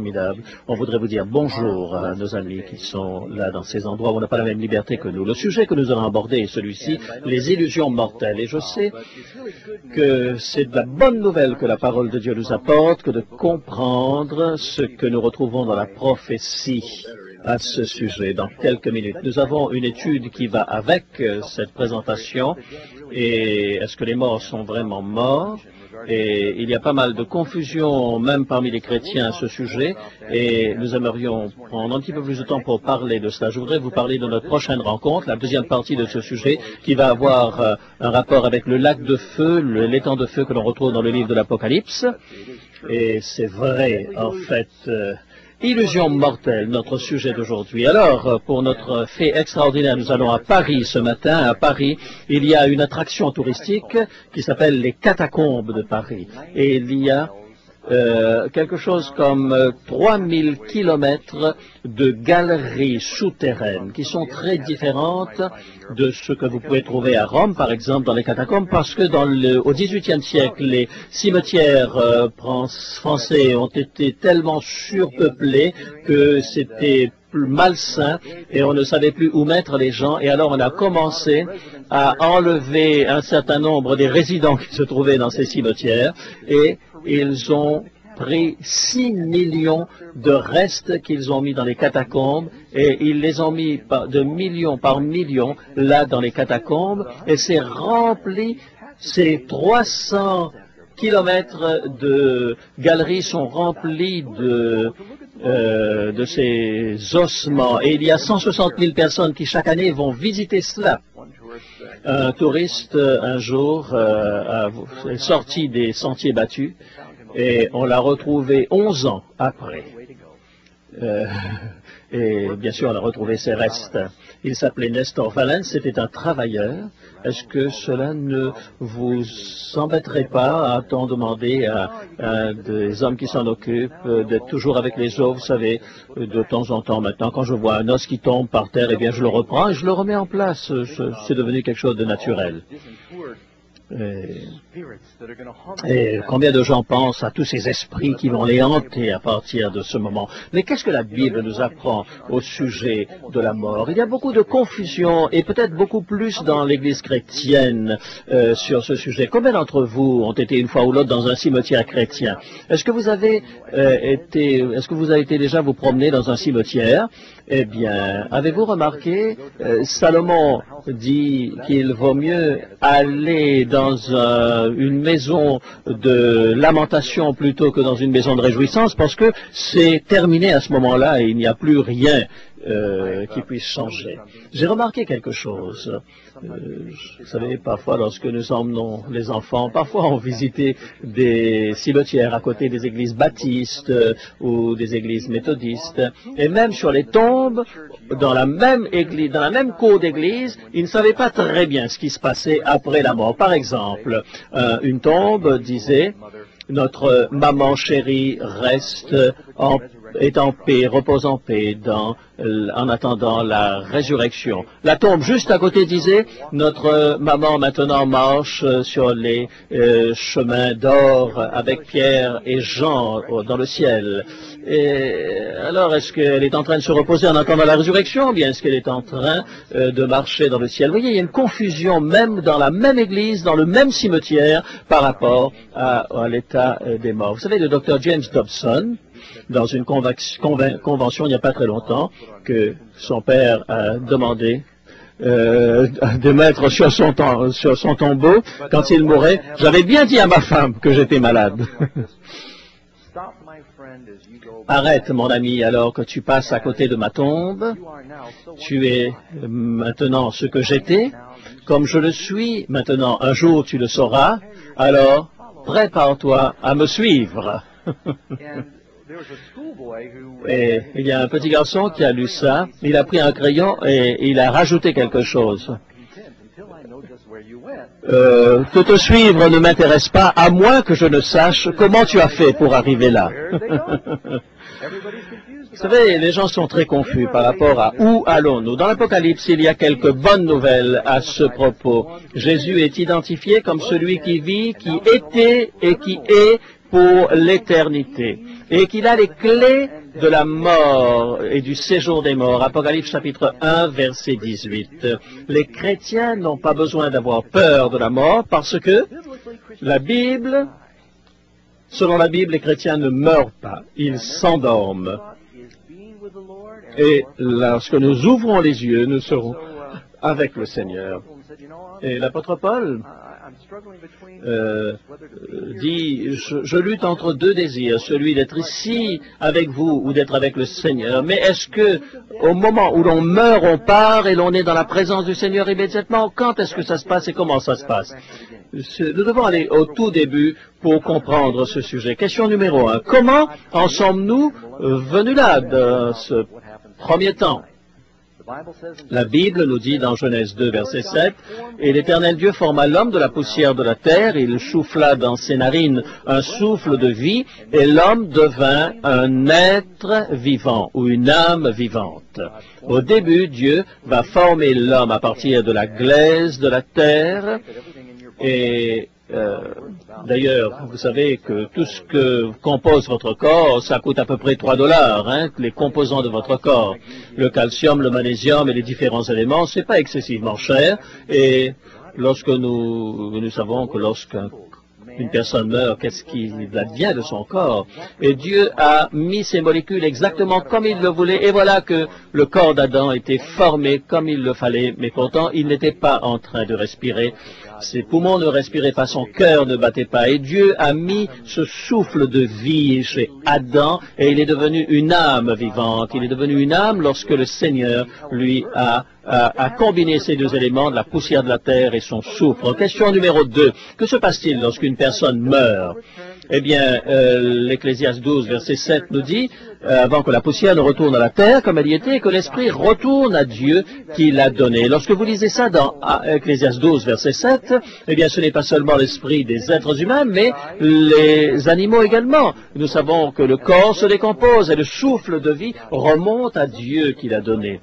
Formidable. On voudrait vous dire bonjour à nos amis qui sont là dans ces endroits où on n'a pas la même liberté que nous. Le sujet que nous allons aborder est celui-ci, les illusions mortelles. Et je sais que c'est de la bonne nouvelle que la parole de Dieu nous apporte, que de comprendre ce que nous retrouvons dans la prophétie à ce sujet. Dans quelques minutes, nous avons une étude qui va avec cette présentation. Et est-ce que les morts sont vraiment morts? Et il y a pas mal de confusion, même parmi les chrétiens, à ce sujet, et nous aimerions prendre un petit peu plus de temps pour parler de cela. Je voudrais vous parler de notre prochaine rencontre, la deuxième partie de ce sujet, qui va avoir un rapport avec le lac de feu, l'étang de feu que l'on retrouve dans le livre de l'Apocalypse. Et c'est vrai, en fait... Illusion mortelle, notre sujet d'aujourd'hui. Alors, pour notre fait extraordinaire, nous allons à Paris ce matin. À Paris, il y a une attraction touristique qui s'appelle les catacombes de Paris. Et il y a quelque chose comme 3000 kilomètres de galeries souterraines qui sont très différentes de ce que vous pouvez trouver à Rome, par exemple, dans les catacombes, parce que au XVIIIe siècle, les cimetières français ont été tellement surpeuplés que c'était malsain et on ne savait plus où mettre les gens. Et alors on a commencé à enlever un certain nombre des résidents qui se trouvaient dans ces cimetières et ils ont pris 6 millions de restes qu'ils ont mis dans les catacombes et ils les ont mis de million par million là dans les catacombes et c'est rempli, ces 300 kilomètres de galeries sont remplis de ces ossements et il y a 160 000 personnes qui chaque année vont visiter cela. Un touriste un jour est sorti des sentiers battus et on l'a retrouvé 11 ans après. Et bien sûr, on a retrouvé ses restes. Il s'appelait Nestor Valens, c'était un travailleur. Est-ce que cela ne vous embêterait pas à t'en demander à des hommes qui s'en occupent d'être toujours avec les os, vous savez, de temps en temps maintenant, quand je vois un os qui tombe par terre, eh bien je le reprends et je le remets en place. C'est devenu quelque chose de naturel. Et combien de gens pensent à tous ces esprits qui vont les hanter à partir de ce moment? Mais qu'est-ce que la Bible nous apprend au sujet de la mort? Il y a beaucoup de confusion et peut-être beaucoup plus dans l'Église chrétienne sur ce sujet. Combien d'entre vous ont été une fois ou l'autre dans un cimetière chrétien? Est-ce que vous avez été déjà vous promener dans un cimetière? Eh bien, avez-vous remarqué, Salomon dit qu'il vaut mieux aller dans une maison de lamentation plutôt que dans une maison de réjouissance parce que c'est terminé à ce moment-là et il n'y a plus rien qui puisse changer. J'ai remarqué quelque chose. Vous savez, parfois lorsque nous emmenons les enfants, parfois on visitait des cimetières à côté des églises baptistes ou des églises méthodistes. Et même sur les tombes, dans la même église, dans la même cour d'église, ils ne savaient pas très bien ce qui se passait après la mort. Par exemple, une tombe disait « Notre maman chérie est en paix, repose en paix en attendant la résurrection. » La tombe juste à côté disait « Notre maman maintenant marche sur les chemins d'or avec Pierre et Jean dans le ciel. » Et alors, est-ce qu'elle est en train de se reposer en attendant la résurrection ou bien est-ce qu'elle est en train de marcher dans le ciel? Vous voyez, il y a une confusion même dans la même église, dans le même cimetière par rapport à l'état des morts. Vous savez, le docteur James Dobson, dans une convention il n'y a pas très longtemps, que son père a demandé de mettre sur son tombeau, quand il mourait, j'avais bien dit à ma femme que j'étais malade. Arrête, mon ami, alors que tu passes à côté de ma tombe. Tu es maintenant ce que j'étais, comme je le suis. Maintenant, un jour, tu le sauras. Alors, prépare-toi à me suivre. Et il y a un petit garçon qui a lu ça. Il a pris un crayon et il a rajouté quelque chose. Que te suivre ne m'intéresse pas, à moins que je ne sache comment tu as fait pour arriver là. Vous savez, les gens sont très confus par rapport à où allons-nous. Dans l'Apocalypse, il y a quelques bonnes nouvelles à ce propos. Jésus est identifié comme celui qui vit, qui était et qui est pour l'éternité et qu'il a les clés de la mort et du séjour des morts. Apocalypse chapitre 1, verset 18. Les chrétiens n'ont pas besoin d'avoir peur de la mort parce que selon la Bible, les chrétiens ne meurent pas, ils s'endorment. Et lorsque nous ouvrons les yeux, nous serons avec le Seigneur. Et l'apôtre Paul dit, je lutte entre deux désirs, celui d'être ici avec vous ou d'être avec le Seigneur. Mais est-ce que au moment où l'on meurt, on part et l'on est dans la présence du Seigneur immédiatement? Quand est-ce que ça se passe et comment ça se passe? Nous devons aller au tout début pour comprendre ce sujet. Question numéro 1. Comment en sommes-nous venus là, dans ce premier temps? La Bible nous dit dans Genèse 2, verset 7, « Et l'Éternel Dieu forma l'homme de la poussière de la terre, il souffla dans ses narines un souffle de vie, et l'homme devint un être vivant, ou une âme vivante. » Au début, Dieu va former l'homme à partir de la glaise de la terre, et d'ailleurs, vous savez que tout ce que compose votre corps, ça coûte à peu près $3, les composants de votre corps. Le calcium, le magnésium et les différents éléments, c'est pas excessivement cher. Et lorsque nous savons que lorsqu'une personne meurt, qu'est-ce qui advient de son corps? Et Dieu a mis ces molécules exactement comme il le voulait. Et voilà que le corps d'Adam était formé comme il le fallait, mais pourtant il n'était pas en train de respirer. Ses poumons ne respiraient pas, son cœur ne battait pas. Et Dieu a mis ce souffle de vie chez Adam et il est devenu une âme vivante. Il est devenu une âme lorsque le Seigneur lui a combiné ces deux éléments, de la poussière de la terre et son souffle. Question numéro 2. Que se passe-t-il lorsqu'une personne meurt? Eh bien, l'Ecclésiaste 12, verset 7 nous dit, avant que la poussière ne retourne à la terre comme elle y était, et que l'esprit retourne à Dieu qui l'a donné. Lorsque vous lisez ça dans Ecclésiaste 12, verset 7, eh bien, ce n'est pas seulement l'esprit des êtres humains, mais les animaux également. Nous savons que le corps se décompose et le souffle de vie remonte à Dieu qui l'a donné.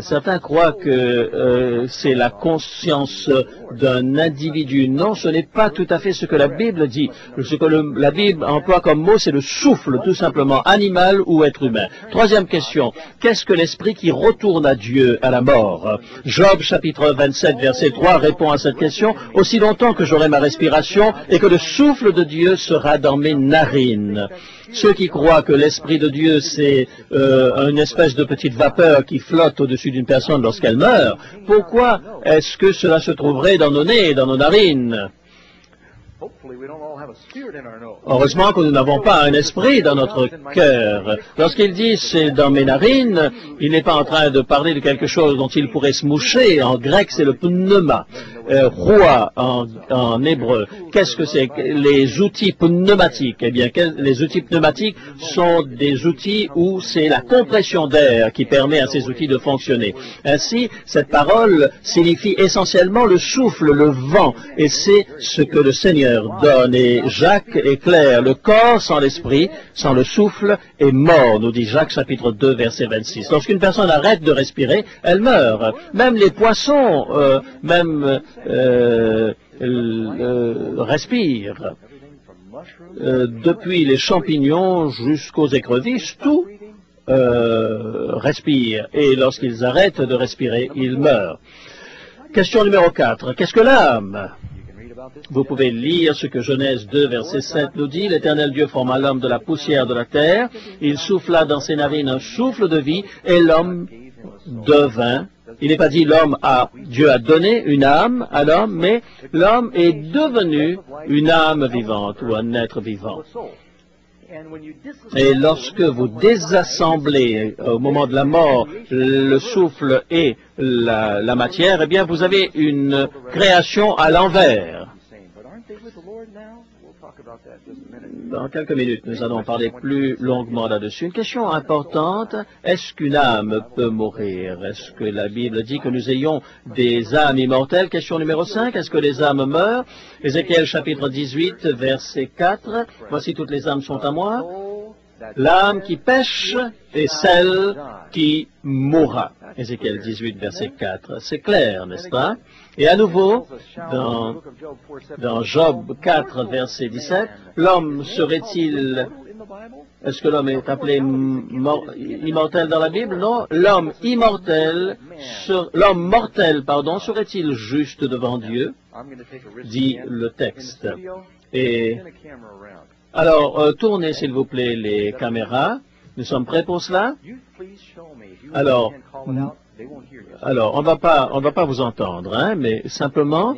Certains croient que c'est la conscience d'un individu. Non, ce n'est pas tout à fait ce que la Bible dit. Ce que la Bible emploie comme mot, c'est le souffle, tout simplement, animal ou être humain. Troisième question, qu'est-ce que l'esprit qui retourne à Dieu à la mort? Job, chapitre 27, verset 3, répond à cette question. Aussi longtemps que j'aurai ma respiration et que le souffle de Dieu sera dans mes narines. Ceux qui croient que l'Esprit de Dieu, c'est une espèce de petite vapeur qui flotte au-dessus d'une personne lorsqu'elle meurt, pourquoi est-ce que cela se trouverait dans nos nez, dans nos narines? Heureusement que nous n'avons pas un esprit dans notre cœur. Lorsqu'il dit « c'est dans mes narines », il n'est pas en train de parler de quelque chose dont il pourrait se moucher. En grec, c'est le pneuma. Roi en hébreu. Qu'est-ce que c'est? Les outils pneumatiques. Eh bien, les outils pneumatiques sont des outils où c'est la compression d'air qui permet à ces outils de fonctionner. Ainsi, cette parole signifie essentiellement le souffle, le vent, et c'est ce que le Seigneur donne. Et Jacques est clair, le corps sans l'esprit, sans le souffle, est mort, nous dit Jacques chapitre 2, verset 26. Lorsqu'une personne arrête de respirer, elle meurt. Même les poissons, respirent. Depuis les champignons jusqu'aux écrevisses, tout respire. Et lorsqu'ils arrêtent de respirer, ils meurent. Question numéro 4. Qu'est-ce que l'âme? Vous pouvez lire ce que Genèse 2, verset 7 nous dit. L'Éternel Dieu forma l'homme de la poussière de la terre. Il souffla dans ses narines un souffle de vie et l'homme devint. Il n'est pas dit Dieu a donné une âme à l'homme, mais l'homme est devenu une âme vivante ou un être vivant. Et lorsque vous désassemblez au moment de la mort le souffle et la matière, eh bien vous avez une création à l'envers. Dans quelques minutes, nous allons parler plus longuement là-dessus. Une question importante, est-ce qu'une âme peut mourir? Est-ce que la Bible dit que nous ayons des âmes immortelles? Question numéro 5, est-ce que les âmes meurent? Ézéchiel chapitre 18, verset 4, voici toutes les âmes sont à moi. l'âme qui pêche et celle qui mourra. Ézéchiel 18, verset 4. C'est clair, n'est-ce pas? Et à nouveau, dans Job 4, verset 17, l'homme serait-il... Est-ce que l'homme est appelé immortel dans la Bible? Non. L'homme mortel, serait-il juste devant Dieu? Dit le texte. Et alors, tournez s'il vous plaît les caméras. Nous sommes prêts pour cela? Alors, on va pas vous entendre, hein, mais simplement,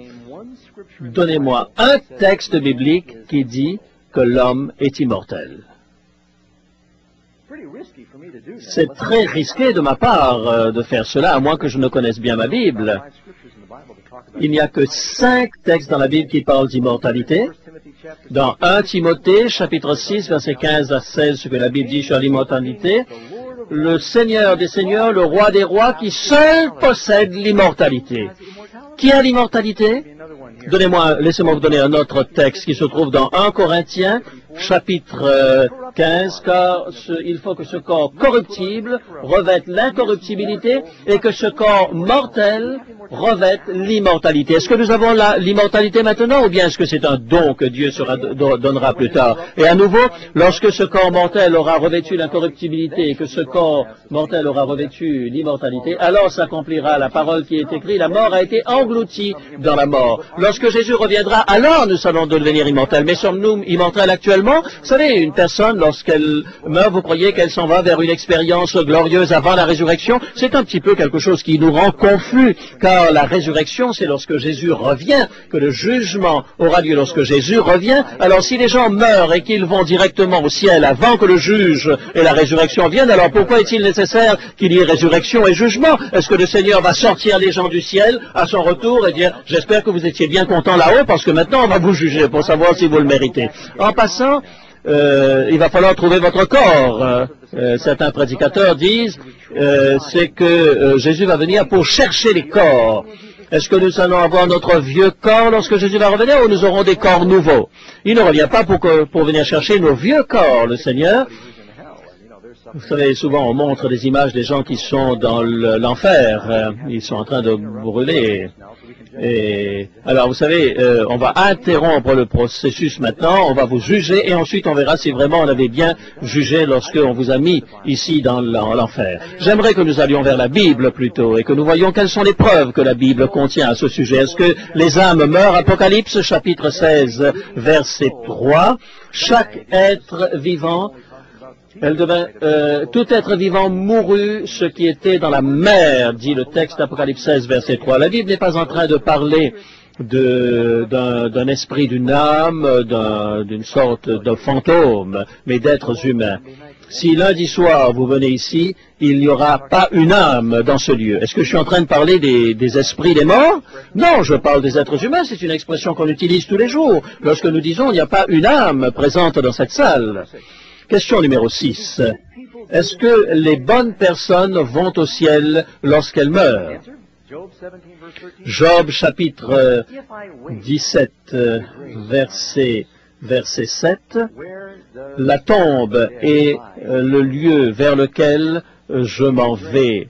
donnez-moi un texte biblique qui dit que l'homme est immortel. C'est très risqué de ma part de faire cela, à moins que je ne connaisse bien ma Bible. Il n'y a que 5 textes dans la Bible qui parlent d'immortalité. Dans 1 Timothée, chapitre 6, versets 15 à 16, ce que la Bible dit sur l'immortalité, le Seigneur des Seigneurs, le Roi des Rois, qui seul possède l'immortalité. Qui a l'immortalité? Laissez-moi vous donner un autre texte qui se trouve dans 1 Corinthiens, chapitre 15, car il faut que ce corps corruptible revête l'incorruptibilité et que ce corps mortel revête l'immortalité. Est-ce que nous avons l'immortalité maintenant ou bien est-ce que c'est un don que Dieu donnera plus tard? Et à nouveau, lorsque ce corps mortel aura revêtu l'incorruptibilité et que ce corps mortel aura revêtu l'immortalité, alors s'accomplira la parole qui est écrite, la mort a été engloutie dans la mort. Lorsque Jésus reviendra, alors nous allons devenir immortels. Mais sommes-nous immortels actuellement? Vous savez, une personne, lorsqu'elle meurt, vous croyez qu'elle s'en va vers une expérience glorieuse avant la résurrection? C'est un petit peu quelque chose qui nous rend confus, car la résurrection, c'est lorsque Jésus revient, que le jugement aura lieu lorsque Jésus revient. Alors si les gens meurent et qu'ils vont directement au ciel avant que le juge et la résurrection viennent, alors pourquoi est-il nécessaire qu'il y ait résurrection et jugement? Est-ce que le Seigneur va sortir les gens du ciel à son retour et dire « J'espère que vous étiez bien contents là-haut parce que maintenant on va vous juger pour savoir si vous le méritez ». En passant, il va falloir trouver votre corps. Certains prédicateurs disent c'est que Jésus va venir pour chercher les corps. Est-ce que nous allons avoir notre vieux corps lorsque Jésus va revenir ou nous aurons des corps nouveaux? Il ne revient pas pour venir chercher nos vieux corps, le Seigneur. Vous savez, souvent on montre des images des gens qui sont dans l'enfer. Ils sont en train de brûler. Et alors, vous savez, on va interrompre le processus maintenant, on va vous juger et ensuite on verra si vraiment on avait bien jugé lorsqu'on vous a mis ici dans l'enfer. J'aimerais que nous allions vers la Bible plutôt et que nous voyions quelles sont les preuves que la Bible contient à ce sujet. Est-ce que les âmes meurent? Apocalypse, chapitre 16, verset 3. Chaque être vivant... tout être vivant mourut ce qui était dans la mer, dit le texte d'Apocalypse 16, verset 3. La Bible n'est pas en train de parler d'un esprit, d'une âme, d'une sorte de fantôme, mais d'êtres humains. Si lundi soir vous venez ici, il n'y aura pas une âme dans ce lieu. Est-ce que je suis en train de parler des esprits des morts? Non, je parle des êtres humains, c'est une expression qu'on utilise tous les jours. Lorsque nous disons il n'y a pas une âme présente dans cette salle. Question numéro 6. Est-ce que les bonnes personnes vont au ciel lorsqu'elles meurent? Job chapitre 17, verset 7. La tombe est le lieu vers lequel je m'en vais.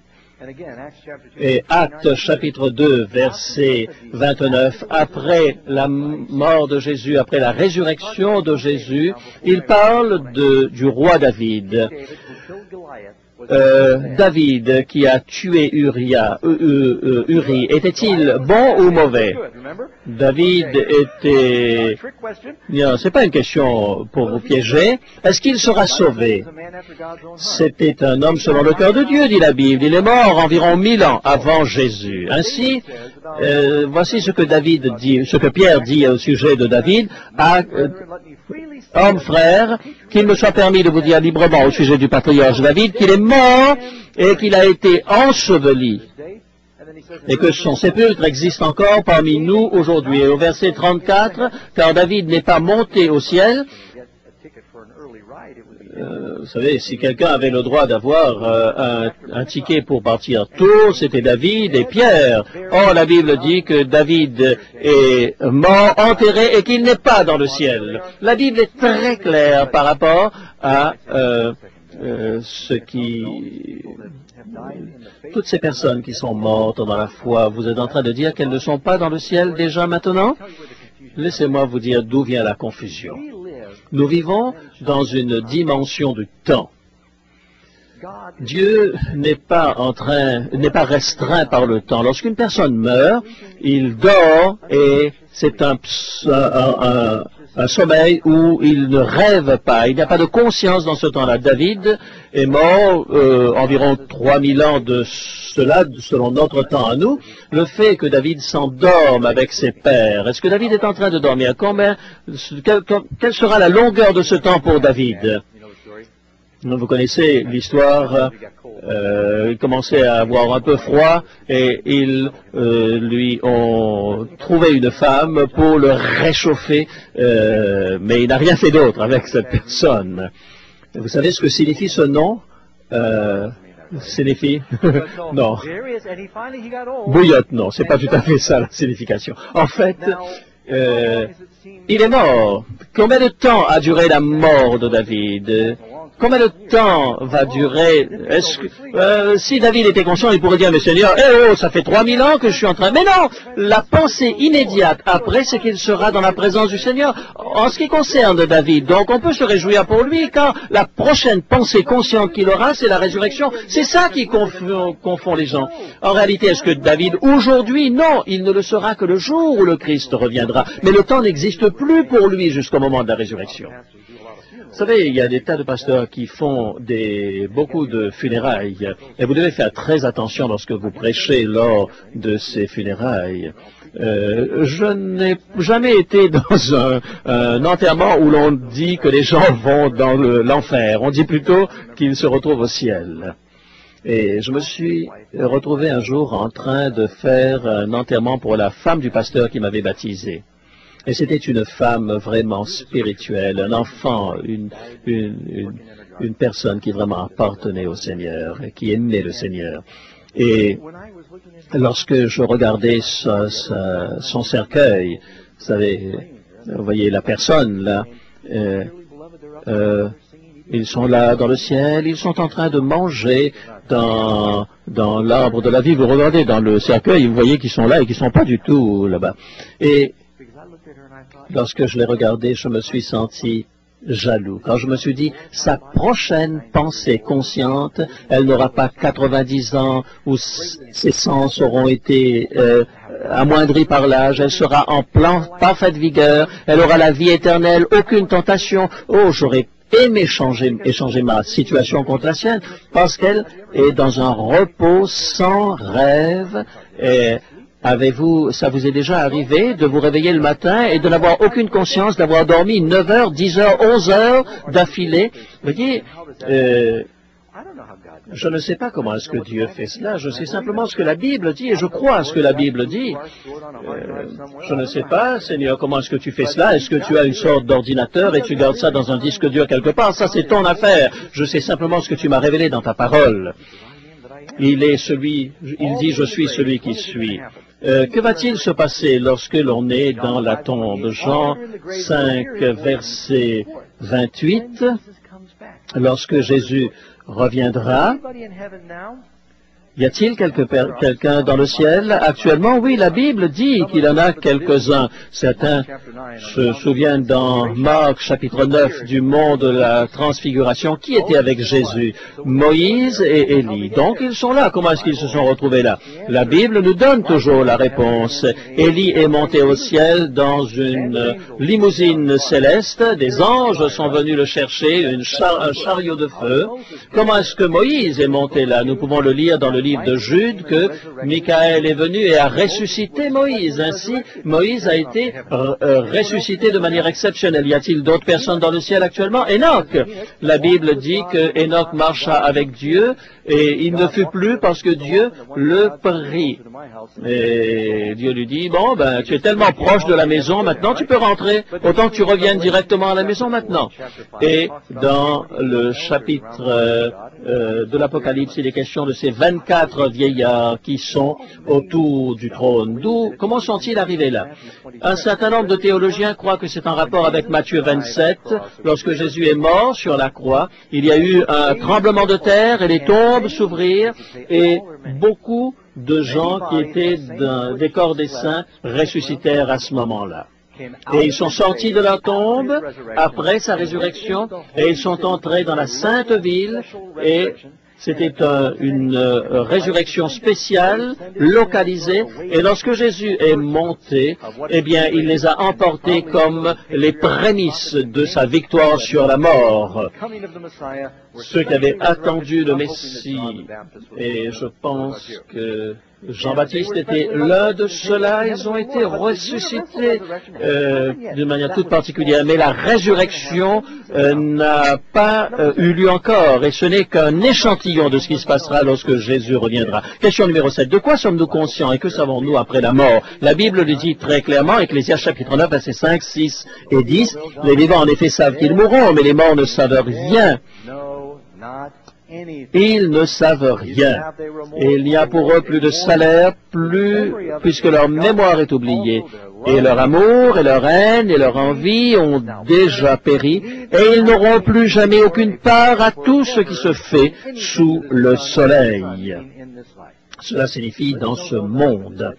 Et Actes chapitre 2, verset 29, après la mort de Jésus, après la résurrection de Jésus, il parle du roi David. David qui a tué Uri, était-il bon ou mauvais? David était... Non, c'est pas une question pour vous piéger. Est-ce qu'il sera sauvé? C'était un homme selon le cœur de Dieu, dit la Bible. Il est mort environ 1000 ans avant Jésus. Ainsi, voici ce que David dit, ce que Pierre dit au sujet de David. Homme frère, qu'il me soit permis de vous dire librement au sujet du patriarche David qu'il est mort et qu'il a été enseveli et que son sépulcre existe encore parmi nous aujourd'hui. Et au verset 34, car David n'est pas monté au ciel, vous savez, si quelqu'un avait le droit d'avoir un ticket pour partir tôt, c'était David et Pierre. Or, la Bible dit que David est mort, enterré, et qu'il n'est pas dans le ciel. La Bible est très claire par rapport à toutes ces personnes qui sont mortes dans la foi. Vous êtes en train de dire qu'elles ne sont pas dans le ciel déjà maintenant? Laissez-moi vous dire d'où vient la confusion. Nous vivons dans une dimension du temps. Dieu n'est pas restreint par le temps. Lorsqu'une personne meurt, il dort et c'est un sommeil où il ne rêve pas. Il n'y a pas de conscience dans ce temps-là. David est mort environ 3000 ans de cela, selon notre temps à nous. Le fait que David s'endorme avec ses pères, est-ce que David est en train de dormir? Quelle sera la longueur de ce temps pour David? Vous connaissez l'histoire, il commençait à avoir un peu froid et ils lui ont trouvé une femme pour le réchauffer, mais il n'a rien fait d'autre avec cette personne. Vous savez ce que signifie ce nom? Signifie non. Bouillotte, non, c'est pas tout à fait ça la signification. En fait, il est mort. Combien de temps a duré la mort de David? Combien de temps va durer? Si David était conscient, il pourrait dire, mais Seigneur, ça fait 3000 ans que je suis en train. Mais non, la pensée immédiate après, c'est qu'il sera dans la présence du Seigneur. En ce qui concerne David, donc on peut se réjouir pour lui, car la prochaine pensée consciente qu'il aura, c'est la résurrection. C'est ça qui confond les gens. En réalité, est-ce que David, aujourd'hui, non, il ne le sera que le jour où le Christ reviendra. Mais le temps n'existe plus pour lui jusqu'au moment de la résurrection. Vous savez, il y a des tas de pasteurs qui font beaucoup de funérailles, et vous devez faire très attention lorsque vous prêchez lors de ces funérailles. Je n'ai jamais été dans un enterrement où l'on dit que les gens vont dans l'enfer. On dit plutôt qu'ils se retrouvent au ciel. Et je me suis retrouvé un jour en train de faire un enterrement pour la femme du pasteur qui m'avait baptisé. Et c'était une femme vraiment spirituelle, un enfant, une personne qui vraiment appartenait au Seigneur, qui aimait le Seigneur. Et lorsque je regardais son cercueil, vous voyez la personne là, ils sont là dans le ciel, ils sont en train de manger dans l'arbre de la vie. Vous regardez dans le cercueil, vous voyez qu'ils sont là et qu'ils ne sont pas du tout là-bas. Et lorsque je l'ai regardé, je me suis senti jaloux. Quand je me suis dit, sa prochaine pensée consciente, elle n'aura pas 90 ans où ses sens auront été amoindris par l'âge, elle sera en parfaite vigueur, elle aura la vie éternelle, aucune tentation. Oh, j'aurais aimé échanger ma situation contre la sienne, parce qu'elle est dans un repos sans rêve. Et ça vous est déjà arrivé de vous réveiller le matin et de n'avoir aucune conscience d'avoir dormi 9 heures, 10 heures, 11 heures d'affilée? Vous voyez, je ne sais pas comment est-ce que Dieu fait cela, je sais simplement ce que la Bible dit et je crois à ce que la Bible dit. Je ne sais pas, Seigneur, comment est-ce que tu fais cela? Est-ce que tu as une sorte d'ordinateur et tu gardes ça dans un disque dur quelque part? Ça, c'est ton affaire. Je sais simplement ce que tu m'as révélé dans ta parole. Il dit, je suis celui qui suis. Que va-t-il se passer lorsque l'on est dans la tombe? Jean 5, verset 28, lorsque Jésus reviendra, y a-t-il quelqu'un dans le ciel actuellement? Oui, la Bible dit qu'il y en a quelques-uns. Certains se souviennent dans Marc chapitre 9 du mont de la transfiguration. Qui était avec Jésus? Moïse et Élie. Donc ils sont là. Comment est-ce qu'ils se sont retrouvés là? La Bible nous donne toujours la réponse. Élie est monté au ciel dans une limousine céleste. Des anges sont venus le chercher, un chariot de feu. Comment est-ce que Moïse est monté là? Nous pouvons le lire dans le livre de Jude que Michael est venu et a ressuscité Moïse. Ainsi, Moïse a été ressuscité de manière exceptionnelle. Y a-t-il d'autres personnes dans le ciel actuellement? Enoch. La Bible dit que Enoch marcha avec Dieu et il ne fut plus parce que Dieu le prit. Et Dieu lui dit, bon, ben, tu es tellement proche de la maison, maintenant tu peux rentrer, autant que tu reviennes directement à la maison maintenant. Et dans le chapitre de l'Apocalypse, il est question de ces 24 vieillards qui sont autour du trône. Comment sont-ils arrivés là? Un certain nombre de théologiens croient que c'est en rapport avec Matthieu 27. Lorsque Jésus est mort sur la croix, il y a eu un tremblement de terre et les tombes s'ouvrirent et beaucoup de gens qui étaient des corps des saints ressuscitèrent à ce moment-là. Et ils sont sortis de leur tombe après sa résurrection et ils sont entrés dans la sainte ville et c'était une résurrection spéciale, localisée, et lorsque Jésus est monté, eh bien, il les a emportés comme les prémices de sa victoire sur la mort. Ceux qui avaient attendu le Messie, et je pense que Jean-Baptiste était l'un de ceux-là, ils ont été ressuscités d'une manière toute particulière, mais la résurrection n'a pas eu lieu encore, et ce n'est qu'un échantillon de ce qui se passera lorsque Jésus reviendra. Question numéro 7. De quoi sommes-nous conscients et que savons-nous après la mort? La Bible le dit très clairement, Ecclésiaste chapitre 9, versets 5, 6 et 10. Les vivants en effet savent qu'ils mourront, mais les morts ne savent rien. Ils ne savent rien. Et il n'y a pour eux plus de salaire, puisque leur mémoire est oubliée. Et leur amour, et leur haine, et leur envie ont déjà péri, et ils n'auront plus jamais aucune part à tout ce qui se fait sous le soleil. Cela signifie dans ce monde.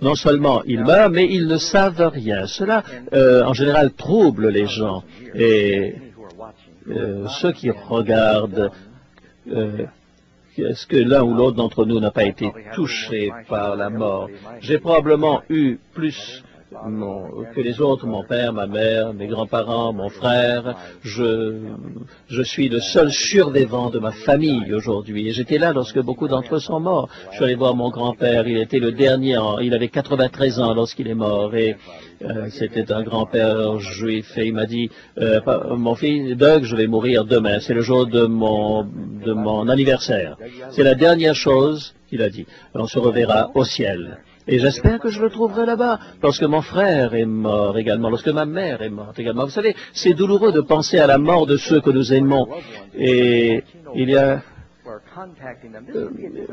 Non seulement ils meurent, mais ils ne savent rien. Cela, en général, trouble les gens. Et ceux qui regardent, est-ce que l'un ou l'autre d'entre nous n'a pas été touché par la mort? J'ai probablement eu plus que les autres, mon père, ma mère, mes grands-parents, mon frère. Je suis le seul survivant de ma famille aujourd'hui. Et j'étais là lorsque beaucoup d'entre eux sont morts. Je suis allé voir mon grand-père, il était le dernier, il avait 93 ans lorsqu'il est mort. Et c'était un grand-père juif. Et il m'a dit, mon fils, Doug, je vais mourir demain. C'est le jour de mon anniversaire. C'est la dernière chose qu'il a dit. On se reverra au ciel. Et j'espère que je le trouverai là-bas, lorsque mon frère est mort également, lorsque ma mère est morte également. Vous savez, c'est douloureux de penser à la mort de ceux que nous aimons. Et il y a...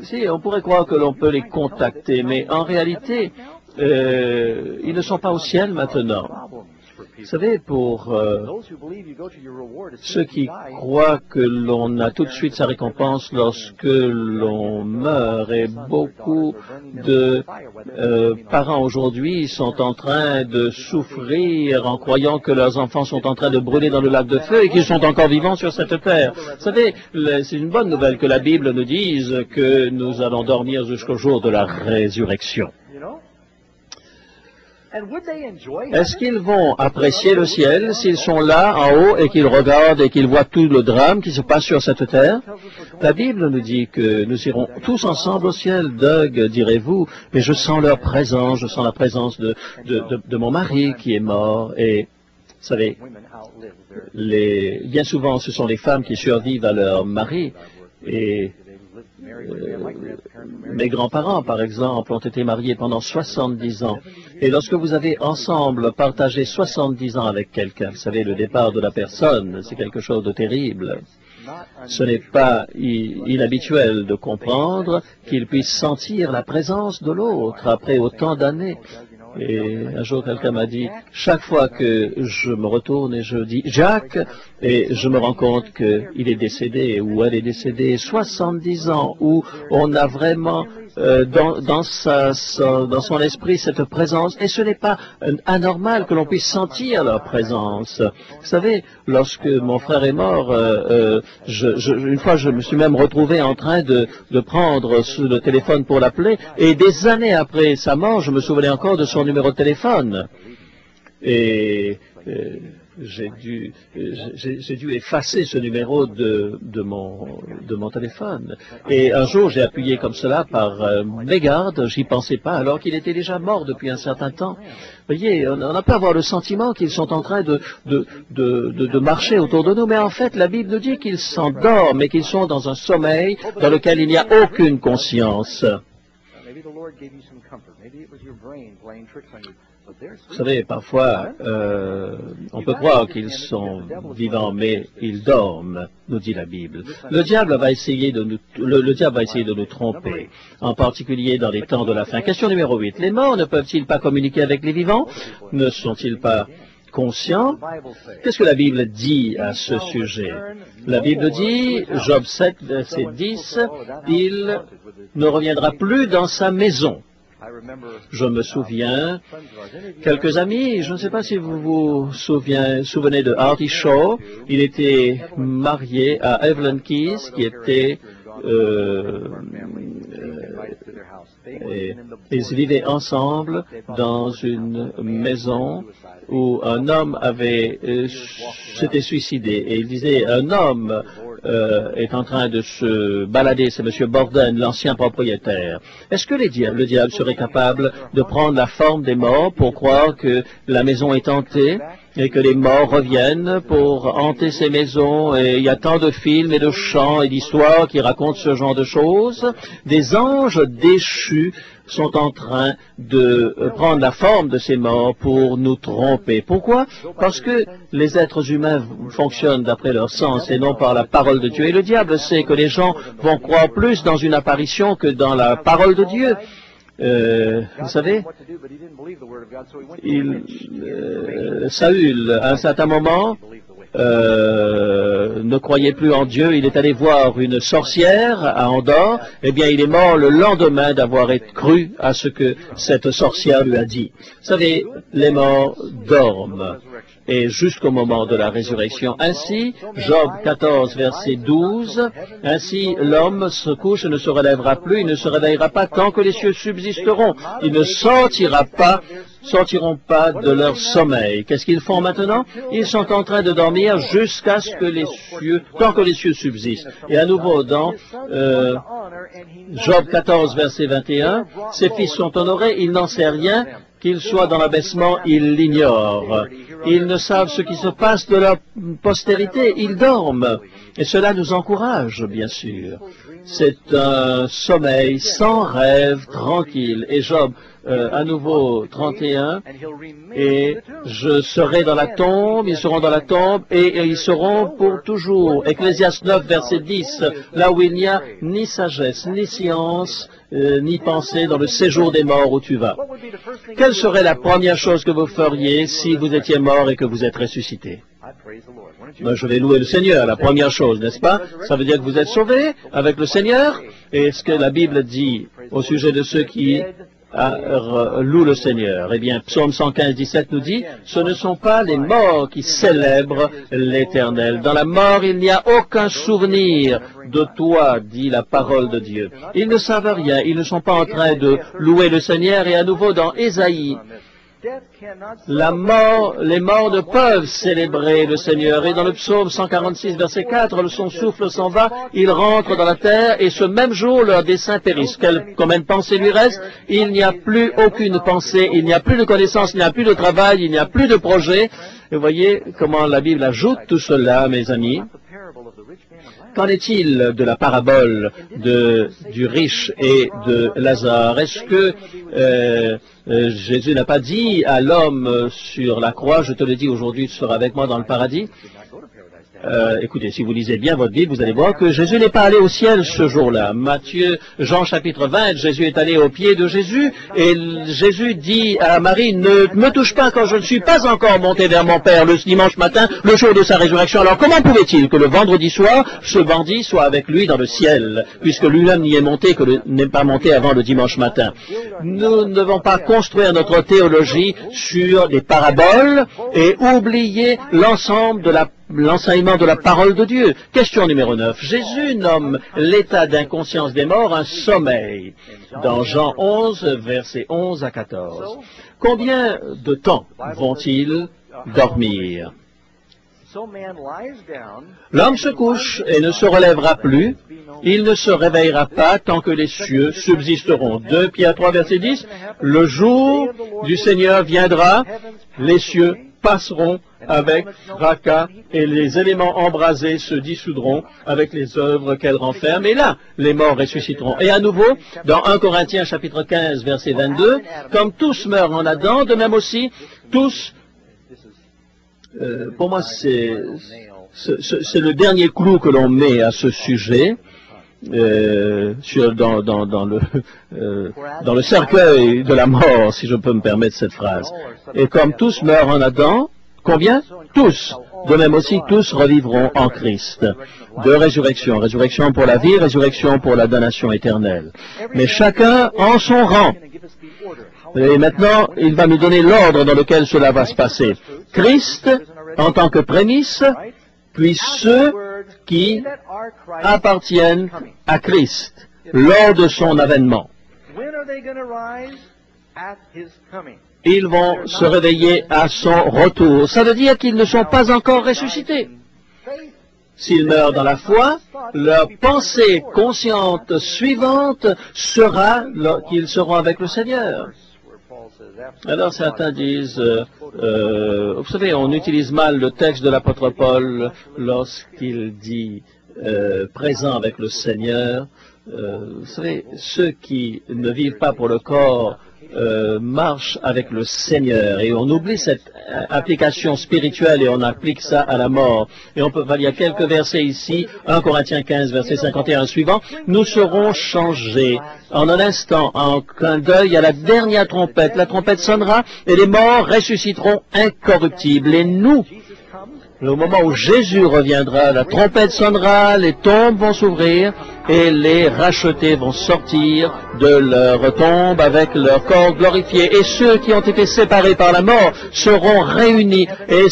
si, on pourrait croire que l'on peut les contacter, mais en réalité, ils ne sont pas au ciel maintenant. Vous savez, pour ceux qui croient que l'on a tout de suite sa récompense lorsque l'on meurt, et beaucoup de parents aujourd'hui sont en train de souffrir en croyant que leurs enfants sont en train de brûler dans le lac de feu et qu'ils sont encore vivants sur cette terre. Vous savez, c'est une bonne nouvelle que la Bible nous dise que nous allons dormir jusqu'au jour de la résurrection. Est-ce qu'ils vont apprécier le ciel s'ils sont là en haut et qu'ils regardent et qu'ils voient tout le drame qui se passe sur cette terre? La Bible nous dit que nous irons tous ensemble au ciel. Doug, direz-vous, mais je sens leur présence, je sens la présence de mon mari qui est mort. Et vous savez, bien souvent ce sont les femmes qui survivent à leur mari. Et mes grands-parents, par exemple, ont été mariés pendant 70 ans. Et lorsque vous avez ensemble partagé 70 ans avec quelqu'un, vous savez, le départ de la personne, c'est quelque chose de terrible. Ce n'est pas inhabituel de comprendre qu'il puisse sentir la présence de l'autre après autant d'années. Et un jour, quelqu'un m'a dit, chaque fois que je me retourne et je dis « Jacques », et je me rends compte qu'il est décédé ou elle est décédée, 70 ans, où on a vraiment dans son esprit cette présence, et ce n'est pas anormal que l'on puisse sentir leur présence. Vous savez, lorsque mon frère est mort, une fois je me suis même retrouvé en train de prendre le téléphone pour l'appeler, et des années après sa mort, je me souvenais encore de son numéro de téléphone. Et j'ai dû effacer ce numéro de mon téléphone. Et un jour, j'ai appuyé comme cela par mégarde, j'y pensais pas, alors qu'il était déjà mort depuis un certain temps. Vous voyez, on n'a pas avoir le sentiment qu'ils sont en train de marcher autour de nous, mais en fait, la Bible nous dit qu'ils s'endorment et qu'ils sont dans un sommeil dans lequel il n'y a aucune conscience. Vous savez, parfois, on peut croire qu'ils sont vivants, mais ils dorment, nous dit la Bible. Le diable va essayer de nous tromper, en particulier dans les temps de la fin. Question numéro 8. Les morts ne peuvent-ils pas communiquer avec les vivants? Ne sont-ils pas conscients? Qu'est-ce que la Bible dit à ce sujet? La Bible dit, Job 7, verset 10, « Il ne reviendra plus dans sa maison. » Je me souviens, quelques amis, je ne sais pas si vous vous souvenez de Artie Shaw, il était marié à Evelyn Keyes, qui était... ils vivaient ensemble dans une maison où un homme s'était suicidé. Et il disait, un homme est en train de se balader, c'est M. Borden, l'ancien propriétaire. Est-ce que le diable serait capable de prendre la forme des morts pour croire que la maison est hantée et que les morts reviennent pour hanter ces maisons? Et il y a tant de films et de chants et d'histoires qui racontent ce genre de choses. Des anges déchus sont en train de prendre la forme de ces morts pour nous tromper. Pourquoi? Parce que les êtres humains fonctionnent d'après leur sens et non par la parole de Dieu. Et le diable sait que les gens vont croire plus dans une apparition que dans la parole de Dieu. Vous savez, Saül, à un certain moment, ne croyait plus en Dieu, il est allé voir une sorcière à Endor, eh bien il est mort le lendemain d'avoir cru à ce que cette sorcière lui a dit. Vous savez, les morts dorment. Et jusqu'au moment de la résurrection. Ainsi, Job 14, verset 12, « Ainsi l'homme se couche et ne se relèvera plus, il ne se réveillera pas tant que les cieux subsisteront. Il ne sortiront pas de leur sommeil. » Qu'est-ce qu'ils font maintenant? Ils sont en train de dormir jusqu'à ce que tant que les cieux subsistent. Et à nouveau, dans Job 14, verset 21, « Ses fils sont honorés, il n'en sait rien, qu'ils soient dans l'abaissement, ils l'ignorent. Ils ne savent ce qui se passe de leur postérité, ils dorment. » Et cela nous encourage, bien sûr. C'est un sommeil sans rêve, tranquille. Et Job, à nouveau 31, et je serai dans la tombe, ils seront dans la tombe, et ils seront pour toujours. Ecclésiaste 9, verset 10, là où il n'y a ni sagesse, ni science, ni pensée dans le séjour des morts où tu vas. Quelle serait la première chose que vous feriez si vous étiez mort et que vous êtes ressuscité? Ben, je vais louer le Seigneur, la première chose, n'est-ce pas? Ça veut dire que vous êtes sauvés avec le Seigneur. Et ce que la Bible dit au sujet de ceux qui louent le Seigneur? Eh bien, Psaume 115, 17 nous dit, « Ce ne sont pas les morts qui célèbrent l'Éternel. Dans la mort, il n'y a aucun souvenir de toi, dit la parole de Dieu. » Ils ne savent rien, ils ne sont pas en train de louer le Seigneur. Et à nouveau, dans Ésaïe, les morts ne peuvent célébrer le Seigneur. Et dans le psaume 146, verset 4, son souffle s'en va, il rentre dans la terre, et ce même jour, leurs desseins périssent. Combien de pensées lui reste? Il n'y a plus aucune pensée, il n'y a plus de connaissance, il n'y a plus de travail, il n'y a plus de projet. Et vous voyez comment la Bible ajoute tout cela, mes amis. Qu'en est-il de la parabole du riche et de Lazare? Est-ce que Jésus n'a pas dit à l'homme sur la croix, je te le dis aujourd'hui, tu seras avec moi dans le paradis? Écoutez, si vous lisez bien votre Bible, vous allez voir que Jésus n'est pas allé au ciel ce jour-là. Jean chapitre 20, Jésus est allé aux pieds de Jésus, et Jésus dit à Marie, ne me touche pas quand je ne suis pas encore monté vers mon Père le dimanche matin, le jour de sa résurrection. Alors comment pouvait-il que le vendredi soir, ce bandit soit avec lui dans le ciel, puisque lui-même n'y est monté, n'est pas monté avant le dimanche matin? Nous ne devons pas construire notre théologie sur des paraboles et oublier l'ensemble de l'enseignement de la parole de Dieu. Question numéro 9. Jésus nomme l'état d'inconscience des morts un sommeil. Dans Jean 11, versets 11 à 14. Combien de temps vont-ils dormir? L'homme se couche et ne se relèvera plus. Il ne se réveillera pas tant que les cieux subsisteront. 2 Pierre 3, verset 10. Le jour du Seigneur viendra, les cieux passeront avec fracas et les éléments embrasés se dissoudront avec les œuvres qu'elles renferment. Et là, les morts ressusciteront. Et à nouveau, dans 1 Corinthiens chapitre 15, verset 22, comme tous meurent en Adam, de même aussi, tous, pour moi, c'est le dernier clou que l'on met à ce sujet. Dans le cercueil de la mort, si je peux me permettre cette phrase. Et comme tous meurent en Adam, combien? Tous. De même aussi, tous revivront en Christ. Deux résurrections. Résurrection pour la vie, résurrection pour la damnation éternelle. Mais chacun en son rang. Et maintenant, il va nous donner l'ordre dans lequel cela va se passer. Christ, en tant que prémisse, puis ceux qui appartiennent à Christ lors de son avènement. Ils vont se réveiller à son retour. Ça veut dire qu'ils ne sont pas encore ressuscités. S'ils meurent dans la foi, leur pensée consciente suivante sera qu'ils seront avec le Seigneur. Alors certains disent, vous savez, on utilise mal le texte de l'apôtre Paul lorsqu'il dit présent avec le Seigneur. Vous savez, ceux qui ne vivent pas pour le corps marchent avec le Seigneur. Et on oublie cette application spirituelle et on applique ça à la mort. Et on peut, il y a quelques versets ici, 1 Corinthiens 15, verset 51 suivant, nous serons changés en un instant, en clin d'œil à la dernière trompette. La trompette sonnera et les morts ressusciteront incorruptibles. Et nous, au moment où Jésus reviendra, la trompette sonnera, les tombes vont s'ouvrir et les rachetés vont sortir de leur tombe avec leur corps glorifié. Et ceux qui ont été séparés par la mort seront réunis et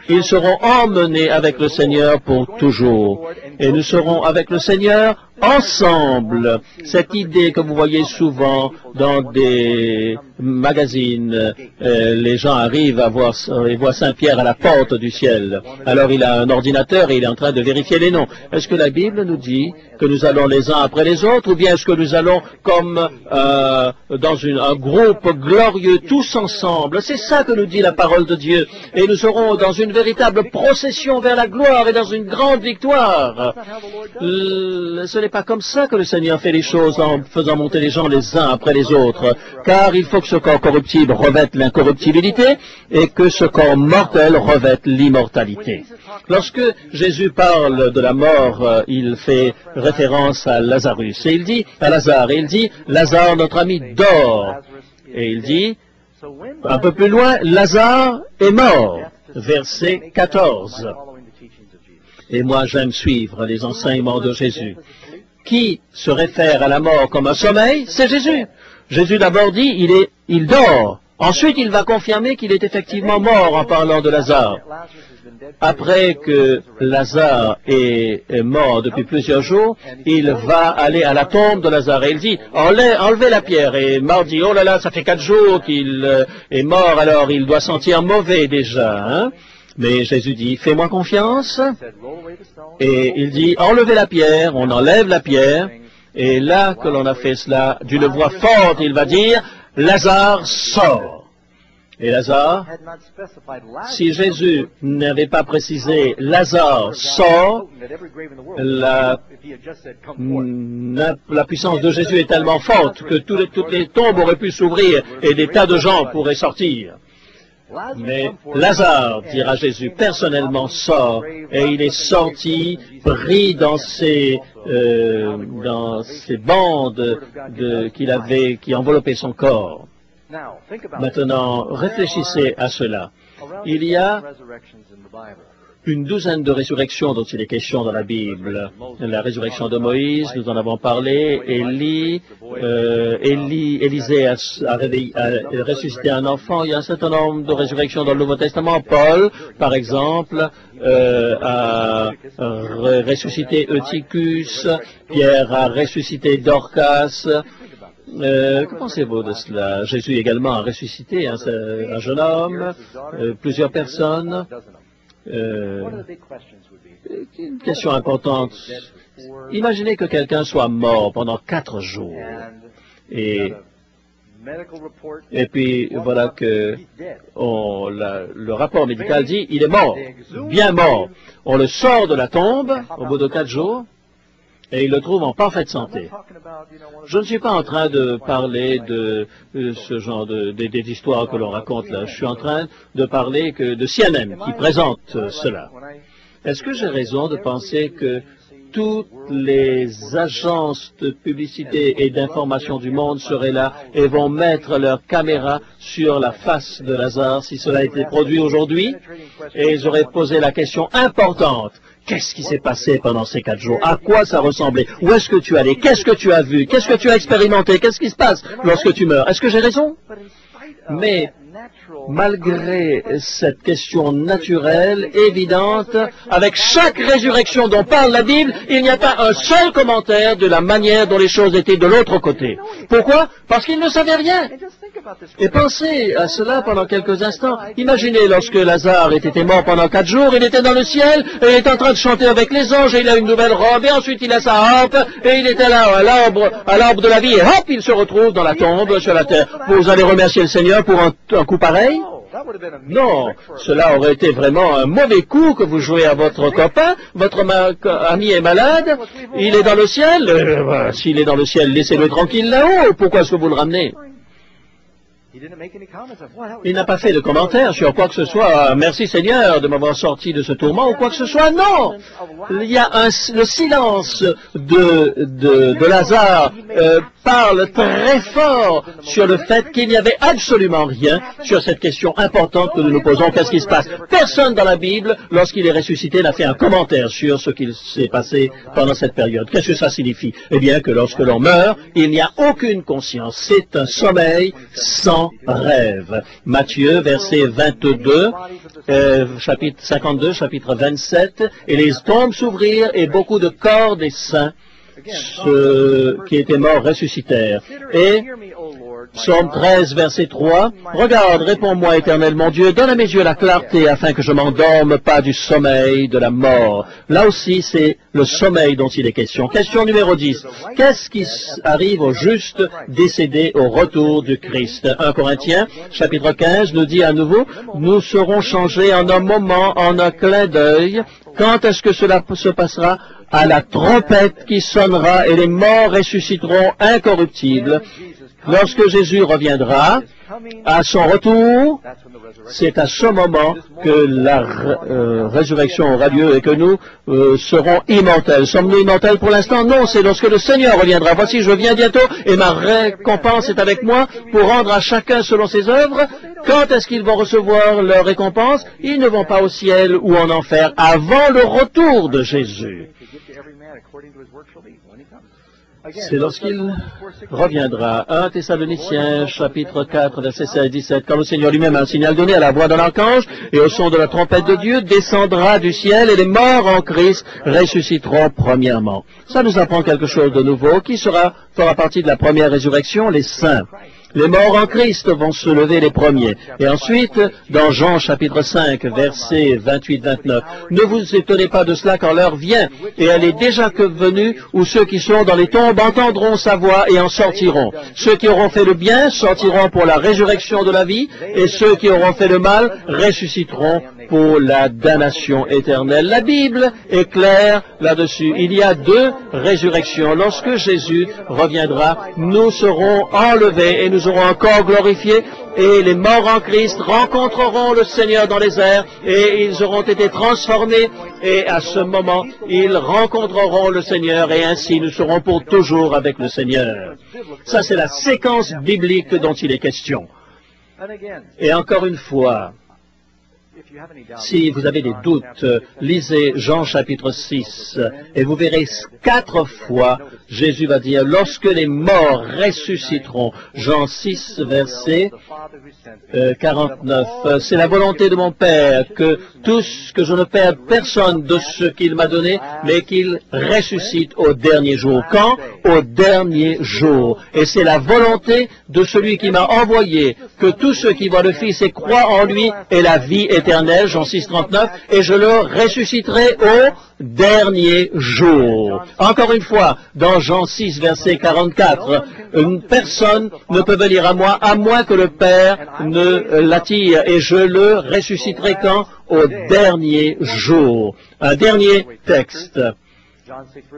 ils seront emmenés avec le Seigneur pour toujours. Et nous serons avec le Seigneur ensemble. Cette idée que vous voyez souvent dans des magazines, les gens arrivent à voir, ils voient Saint-Pierre à la porte du ciel. Alors il a un ordinateur et il est en train de vérifier les noms. Est-ce que la Bible nous dit que nous allons les uns après les autres, ou bien est-ce que nous allons comme dans un groupe glorieux tous ensemble? C'est ça que nous dit la parole de Dieu. Et nous serons dans une véritable procession vers la gloire et dans une grande victoire. Ce n'est pas comme ça que le Seigneur fait les choses en faisant monter les gens les uns après les autres, car il faut que ce corps corruptible revête l'incorruptibilité et que ce corps mortel revête l'immortalité. Lorsque Jésus parle de la mort, il fait référence à Lazarus, et il dit à Lazare, et il dit, Lazare, notre ami, dort. Et il dit, un peu plus loin, Lazare est mort. Verset 14. Et moi, j'aime suivre les enseignements de Jésus. Qui se réfère à la mort comme un sommeil? C'est Jésus. Jésus d'abord dit, il dort. Ensuite, il va confirmer qu'il est effectivement mort en parlant de Lazare. Après que Lazare est mort depuis plusieurs jours, il va aller à la tombe de Lazare et il dit, enlevez la pierre. Et Marthe dit, oh là là, ça fait 4 jours qu'il est mort, alors il doit sentir mauvais déjà. Hein? Mais Jésus dit, fais-moi confiance. Et il dit, enlevez la pierre, on enlève la pierre. Et là que l'on a fait cela, d'une voix forte, il va dire, Lazare sort. Et Lazare, si Jésus n'avait pas précisé Lazare sort, la puissance de Jésus est tellement forte que toutes les tombes auraient pu s'ouvrir et des tas de gens pourraient sortir. Mais Lazare, dira Jésus, personnellement sort, et il est sorti, pris dans ces bandes qui enveloppaient son corps. Maintenant, réfléchissez à cela. Il y a une douzaine de résurrections dont il est question dans la Bible. La résurrection de Moïse, nous en avons parlé. Élisée a ressuscité un enfant. Il y a un certain nombre de résurrections dans le Nouveau Testament. Paul, par exemple, a ressuscité Eutychus. Pierre a ressuscité Dorcas. Que pensez-vous de cela? Jésus également a ressuscité un jeune homme, plusieurs personnes. Une question importante. Imaginez que quelqu'un soit mort pendant 4 jours. Et puis voilà que le rapport médical dit il est mort, bien mort. On le sort de la tombe au bout de 4 jours et il le trouve en parfaite santé. Je ne suis pas en train de parler de ce genre des histoires que l'on raconte là. Je suis en train de parler de CNN qui présente cela. Est-ce que j'ai raison de penser que toutes les agences de publicité et d'information du monde seraient là et vont mettre leur caméra sur la face de Lazare si cela a été produit aujourd'hui? Et ils auraient posé la question importante. Qu'est-ce qui s'est passé pendant ces 4 jours? À quoi ça ressemblait? Où est-ce que tu allais? Qu'est-ce que tu as vu? Qu'est-ce que tu as expérimenté? Qu'est-ce qui se passe lorsque tu meurs? Est-ce que j'ai raison? Mais malgré cette question naturelle, évidente, avec chaque résurrection dont parle la Bible, il n'y a pas un seul commentaire de la manière dont les choses étaient de l'autre côté. Pourquoi? Parce qu'ils ne savaient rien. Et pensez à cela pendant quelques instants. Imaginez lorsque Lazare était mort pendant 4 jours, il était dans le ciel, et il est en train de chanter avec les anges, et il a une nouvelle robe, et ensuite il a sa harpe, et il était là à l'arbre de la vie, et hop, il se retrouve dans la tombe sur la terre. Vous allez remercier le Seigneur pour un coup pareil? Non, cela aurait été vraiment un mauvais coup que vous jouez à votre copain, votre ami est malade, il est dans le ciel, s'il est dans le ciel, laissez-le tranquille là-haut, pourquoi est-ce que vous le ramenez? Il n'a pas fait de commentaire sur quoi que ce soit. Merci Seigneur de m'avoir sorti de ce tourment ou quoi que ce soit. Non! Il y a le silence de Lazare parle très fort sur le fait qu'il n'y avait absolument rien sur cette question importante que nous nous posons. Qu'est-ce qui se passe? Personne dans la Bible, lorsqu'il est ressuscité, n'a fait un commentaire sur ce qu'il s'est passé pendant cette période. Qu'est-ce que ça signifie? Eh bien que lorsque l'on meurt, il n'y a aucune conscience. C'est un sommeil sans rêve. Matthieu, verset 22, chapitre 52, chapitre 27, et les tombes s'ouvrirent et beaucoup de corps des saints ceux qui étaient morts ressuscitèrent. Et Psaume 13, verset 3, « Regarde, réponds-moi, Éternel mon Dieu, donne à mes yeux la clarté afin que je m'endorme pas du sommeil de la mort. » Là aussi, c'est le sommeil dont il est question. Question numéro 10. Qu'est-ce qui arrive aux justes décédés au retour du Christ? 1 Corinthiens, chapitre 15, nous dit à nouveau, « Nous serons changés en un moment, en un clin d'œil. Quand est-ce que cela se passera? À la trompette qui sonnera et les morts ressusciteront incorruptibles. » Lorsque Jésus reviendra, à son retour, c'est à ce moment que la résurrection aura lieu et que nous serons immortels. Sommes-nous immortels pour l'instant? Non, c'est lorsque le Seigneur reviendra. Voici, je viens bientôt et ma récompense est avec moi pour rendre à chacun selon ses œuvres. Quand est-ce qu'ils vont recevoir leur récompense? Ils ne vont pas au ciel ou en enfer avant le retour de Jésus. C'est lorsqu'il reviendra. 1 Thessaloniciens, chapitre 4, verset 16-17. Quand le Seigneur lui-même a un signal donné à la voix de l'archange et au son de la trompette de Dieu, descendra du ciel et les morts en Christ ressusciteront premièrement. Ça nous apprend quelque chose de nouveau qui fera partie de la première résurrection, les saints. Les morts en Christ vont se lever les premiers. Et ensuite, dans Jean chapitre 5, versets 28-29, ne vous étonnez pas de cela quand l'heure vient, et elle est déjà que venue, où ceux qui sont dans les tombes entendront sa voix et en sortiront. Ceux qui auront fait le bien sortiront pour la résurrection de la vie, et ceux qui auront fait le mal ressusciteront pour la damnation éternelle. La Bible est claire là-dessus. Il y a 2 résurrections. Lorsque Jésus reviendra, nous serons enlevés et nous aurons un corps glorifié et les morts en Christ rencontreront le Seigneur dans les airs et ils auront été transformés et à ce moment, ils rencontreront le Seigneur et ainsi nous serons pour toujours avec le Seigneur. Ça, c'est la séquence biblique dont il est question. Et encore une fois, si vous avez des doutes, lisez Jean chapitre 6 et vous verrez 4 fois Jésus va dire, lorsque les morts ressusciteront, Jean 6 verset 49, c'est la volonté de mon Père que je ne perde personne de ce qu'il m'a donné, mais qu'il ressuscite au dernier jour. Quand? Au dernier jour. Et c'est la volonté de celui qui m'a envoyé, que tous ceux qui voient le Fils et croient en lui aient la vie éternelle. éternelle, Jean 6, 39, et je le ressusciterai au dernier jour. Encore une fois, dans Jean 6, verset 44, une personne ne peut venir à moins que le Père ne l'attire, et je le ressusciterai quand? Au dernier jour. Un dernier texte.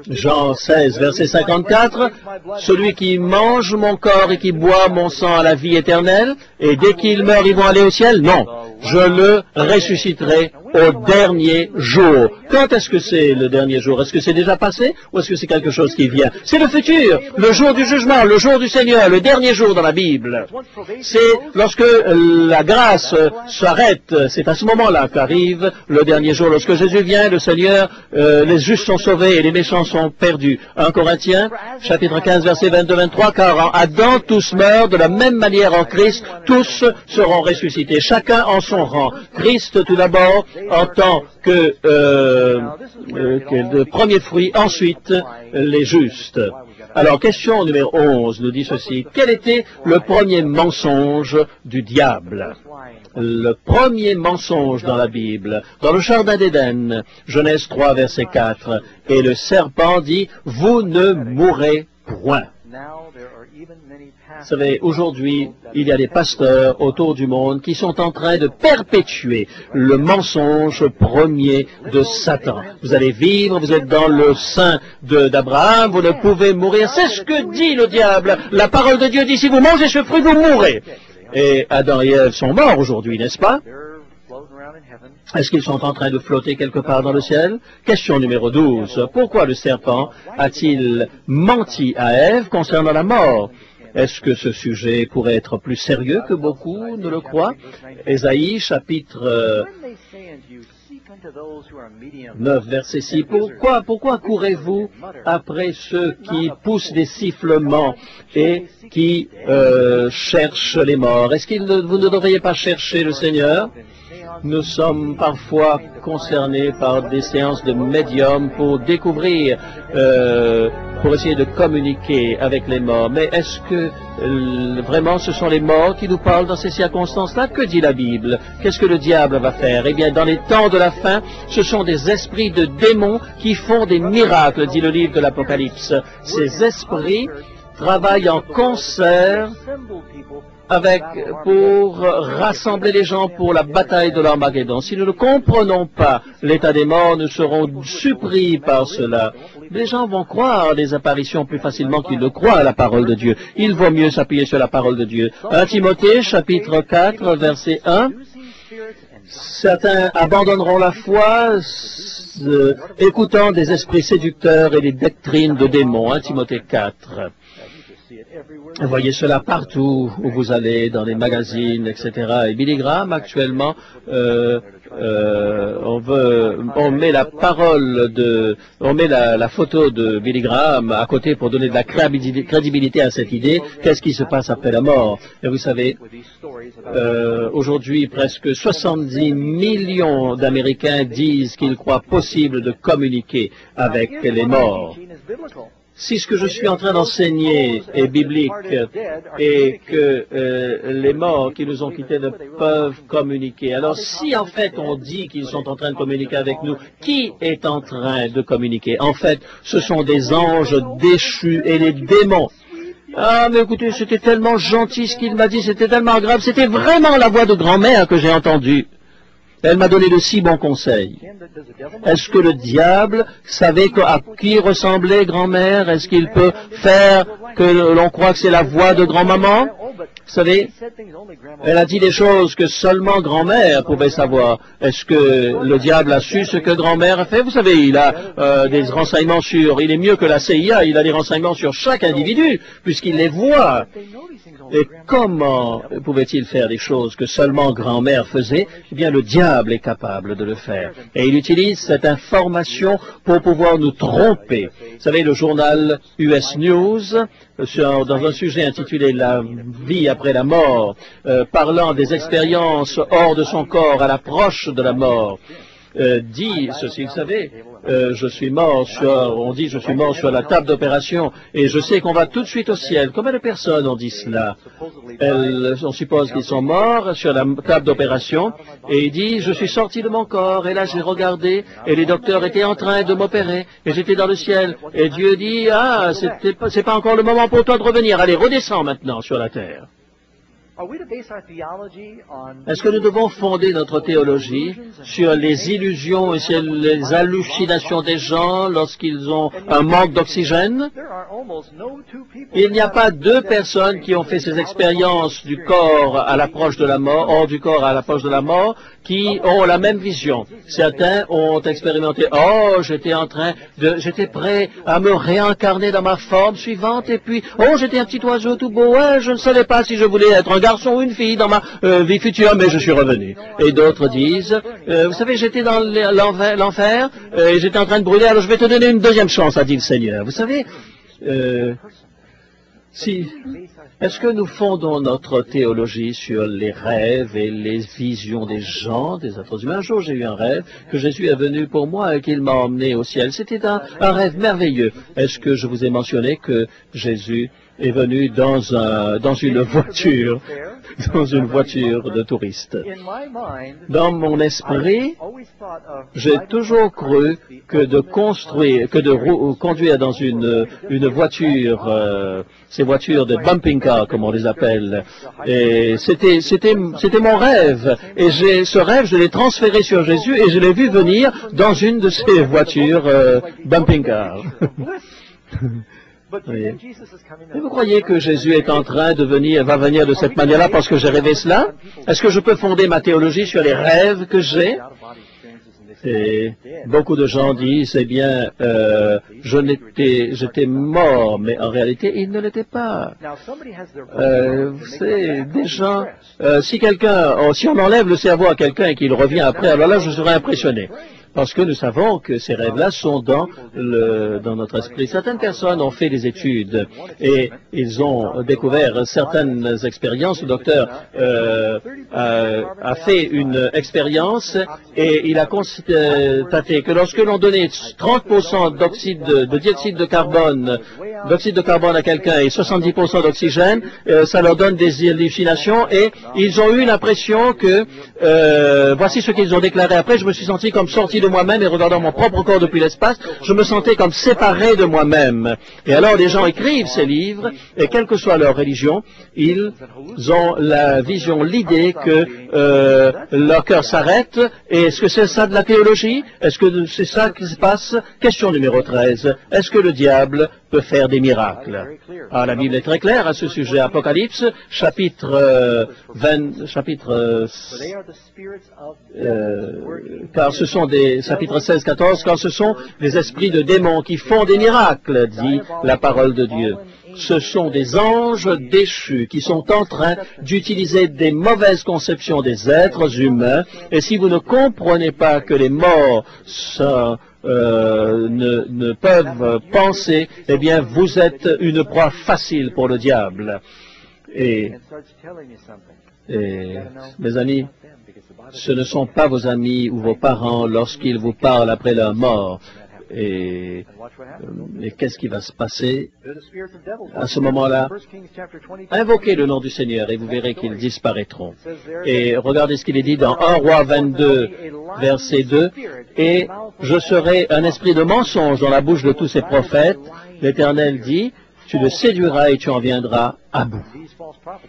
Jean 16, verset 54, celui qui mange mon corps et qui boit mon sang a la vie éternelle, et dès qu'il meurt, ils vont aller au ciel? Non, je le ressusciterai au dernier jour. Quand est-ce que c'est le dernier jour? Est-ce que c'est déjà passé ou est-ce que c'est quelque chose qui vient? C'est le futur, le jour du jugement, le jour du Seigneur, le dernier jour dans la Bible. C'est lorsque la grâce s'arrête, c'est à ce moment-là qu'arrive le dernier jour. Lorsque Jésus vient, le Seigneur, les justes sont sauvés et les méchants sont perdus. 1 Corinthiens, chapitre 15, verset 22-23, car en Adam tous meurent, de la même manière en Christ, tous seront ressuscités, chacun en son rang. Christ tout d'abord en tant que le premier fruit, ensuite les justes. Alors, question numéro 11 nous dit ceci. Quel était le premier mensonge du diable? Le premier mensonge dans la Bible, dans le Jardin d'Éden, Genèse 3, verset 4, et le serpent dit, « Vous ne mourrez point ». Vous savez, aujourd'hui, il y a des pasteurs autour du monde qui sont en train de perpétuer le mensonge premier de Satan. Vous allez vivre, vous êtes dans le sein d'Abraham, vous ne pouvez mourir. C'est ce que dit le diable. La parole de Dieu dit, si vous mangez ce fruit, vous mourrez. Et Adam et Ève sont morts aujourd'hui, n'est-ce pas? Est-ce qu'ils sont en train de flotter quelque part dans le ciel? Question numéro 12. Pourquoi le serpent a-t-il menti à Ève concernant la mort? Est-ce que ce sujet pourrait être plus sérieux que beaucoup ne le croient? Ésaïe, chapitre 9, verset 6. Pourquoi courez-vous après ceux qui poussent des sifflements et qui cherchent les morts? Est-ce que vous ne devriez pas chercher le Seigneur? Nous sommes parfois concernés par des séances de médium pour découvrir, pour essayer de communiquer avec les morts. Mais est-ce que vraiment ce sont les morts qui nous parlent dans ces circonstances-là? Que dit la Bible? Qu'est-ce que le diable va faire? Eh bien, dans les temps de la fin, ce sont des esprits de démons qui font des miracles, dit le livre de l'Apocalypse. Ces esprits travaillent en concert pour rassembler les gens pour la bataille de l'Armageddon. Si nous ne comprenons pas l'état des morts, nous serons surpris par cela. Les gens vont croire des apparitions plus facilement qu'ils ne croient à la parole de Dieu. Il vaut mieux s'appuyer sur la parole de Dieu. 1 Timothée, chapitre 4, verset 1. Certains abandonneront la foi, écoutant des esprits séducteurs et des doctrines de démons. 1 Timothée 4. Vous voyez cela partout où vous allez, dans les magazines, etc. Et Billy Graham, actuellement, on met la photo de Billy Graham à côté pour donner de la crédibilité à cette idée. Qu'est-ce qui se passe après la mort? Et vous savez, aujourd'hui, presque 70 millions d'Américains disent qu'ils croient possible de communiquer avec les morts. Si ce que je suis en train d'enseigner est biblique et que les morts qui nous ont quittés ne peuvent communiquer, alors si en fait on dit qu'ils sont en train de communiquer avec nous, qui est en train de communiquer? En fait, ce sont des anges déchus et les démons. Ah, mais écoutez, c'était tellement gentil ce qu'il m'a dit, c'était tellement agréable, c'était vraiment la voix de grand-mère que j'ai entendue. Elle m'a donné de si bons conseils. Est-ce que le diable savait à qui ressemblait grand-mère? Est-ce qu'il peut faire que l'on croit que c'est la voix de grand-maman? Vous savez, elle a dit des choses que seulement grand-mère pouvait savoir. Est-ce que le diable a su ce que grand-mère a fait? Vous savez, il a des renseignements il est mieux que la CIA, il a des renseignements sur chaque individu, puisqu'il les voit. Et comment pouvait-il faire des choses que seulement grand-mère faisait? Eh bien, le diable est capable de le faire. Et il utilise cette information pour pouvoir nous tromper. Vous savez, le journal US News, dans un sujet intitulé « La vie après la mort », parlant des expériences hors de son corps à l'approche de la mort, dit ceci, vous savez, je suis mort on dit je suis mort sur la table d'opération et je sais qu'on va tout de suite au ciel. Combien de personnes ont dit cela? On suppose qu'ils sont morts sur la table d'opération et il dit je suis sorti de mon corps et là j'ai regardé et les docteurs étaient en train de m'opérer et j'étais dans le ciel et Dieu dit ah c'est pas encore le moment pour toi de revenir, allez redescends maintenant sur la terre. Est-ce que nous devons fonder notre théologie sur les illusions et sur les hallucinations des gens lorsqu'ils ont un manque d'oxygène? Il n'y a pas deux personnes qui ont fait ces expériences du corps à l'approche de la mort, hors du corps à l'approche de la mort, qui ont la même vision. Certains ont expérimenté, j'étais prêt à me réincarner dans ma forme suivante, et puis, j'étais un petit oiseau tout beau, je ne savais pas si je voulais être un garçon ou une fille dans ma vie future, mais je suis revenu. Et d'autres disent, vous savez, j'étais dans l'enfer, et j'étais en train de brûler, alors je vais te donner une deuxième chance, a dit le Seigneur. Vous savez, est-ce que nous fondons notre théologie sur les rêves et les visions des gens, des êtres humains? Un jour, j'ai eu un rêve que Jésus est venu pour moi et qu'il m'a emmené au ciel. C'était un rêve merveilleux. Est-ce que je vous ai mentionné que Jésus est venu dans une voiture de touristes? Dans mon esprit, j'ai toujours cru que de conduire dans une voiture, ces voitures de bumping car, comme on les appelle, et c'était mon rêve. Et ce rêve, je l'ai transféré sur Jésus et je l'ai vu venir dans une de ces voitures bumping car. Oui. Et vous croyez que Jésus est en train va venir de cette manière-là parce que j'ai rêvé cela? Est-ce que je peux fonder ma théologie sur les rêves que j'ai? Et beaucoup de gens disent, eh bien, j'étais mort, mais en réalité, il ne l'était pas. C'est des gens, si on enlève le cerveau à quelqu'un et qu'il revient après, alors là, je serais impressionné. Parce que nous savons que ces rêves-là sont dans notre esprit. Certaines personnes ont fait des études et ils ont découvert certaines expériences. Le docteur a fait une expérience et il a constaté que lorsque l'on donnait 30% de dioxyde de carbone à quelqu'un et 70% d'oxygène, ça leur donne des hallucinations et ils ont eu l'impression que, voici ce qu'ils ont déclaré après, je me suis senti comme sorti de moi-même et regardant mon propre corps depuis l'espace, je me sentais comme séparé de moi-même. Et alors les gens écrivent ces livres et quelle que soit leur religion, ils ont la vision, l'idée que leur cœur s'arrête. Et est-ce que c'est ça de la théologie? Est-ce que c'est ça qui se passe? Question numéro 13. Est-ce que le diable peut faire des miracles? Ah, la Bible est très claire à ce sujet. Apocalypse, chapitre car ce sont des chapitres 16-14, car ce sont des esprits de démons qui font des miracles, dit la parole de Dieu. Ce sont des anges déchus qui sont en train d'utiliser des mauvaises conceptions des êtres humains. Et si vous ne comprenez pas que les morts ne peuvent penser, eh bien, vous êtes une proie facile pour le diable. Et mes amis, ce ne sont pas vos amis ou vos parents lorsqu'ils vous parlent après leur mort. Et qu'est-ce qui va se passer à ce moment-là? Invoquez le nom du Seigneur et vous verrez qu'ils disparaîtront. Et regardez ce qu'il est dit dans 1 Roi 22, verset 2. Et je serai un esprit de mensonge dans la bouche de tous ces prophètes. L'Éternel dit, tu le séduiras et tu en viendras à bout.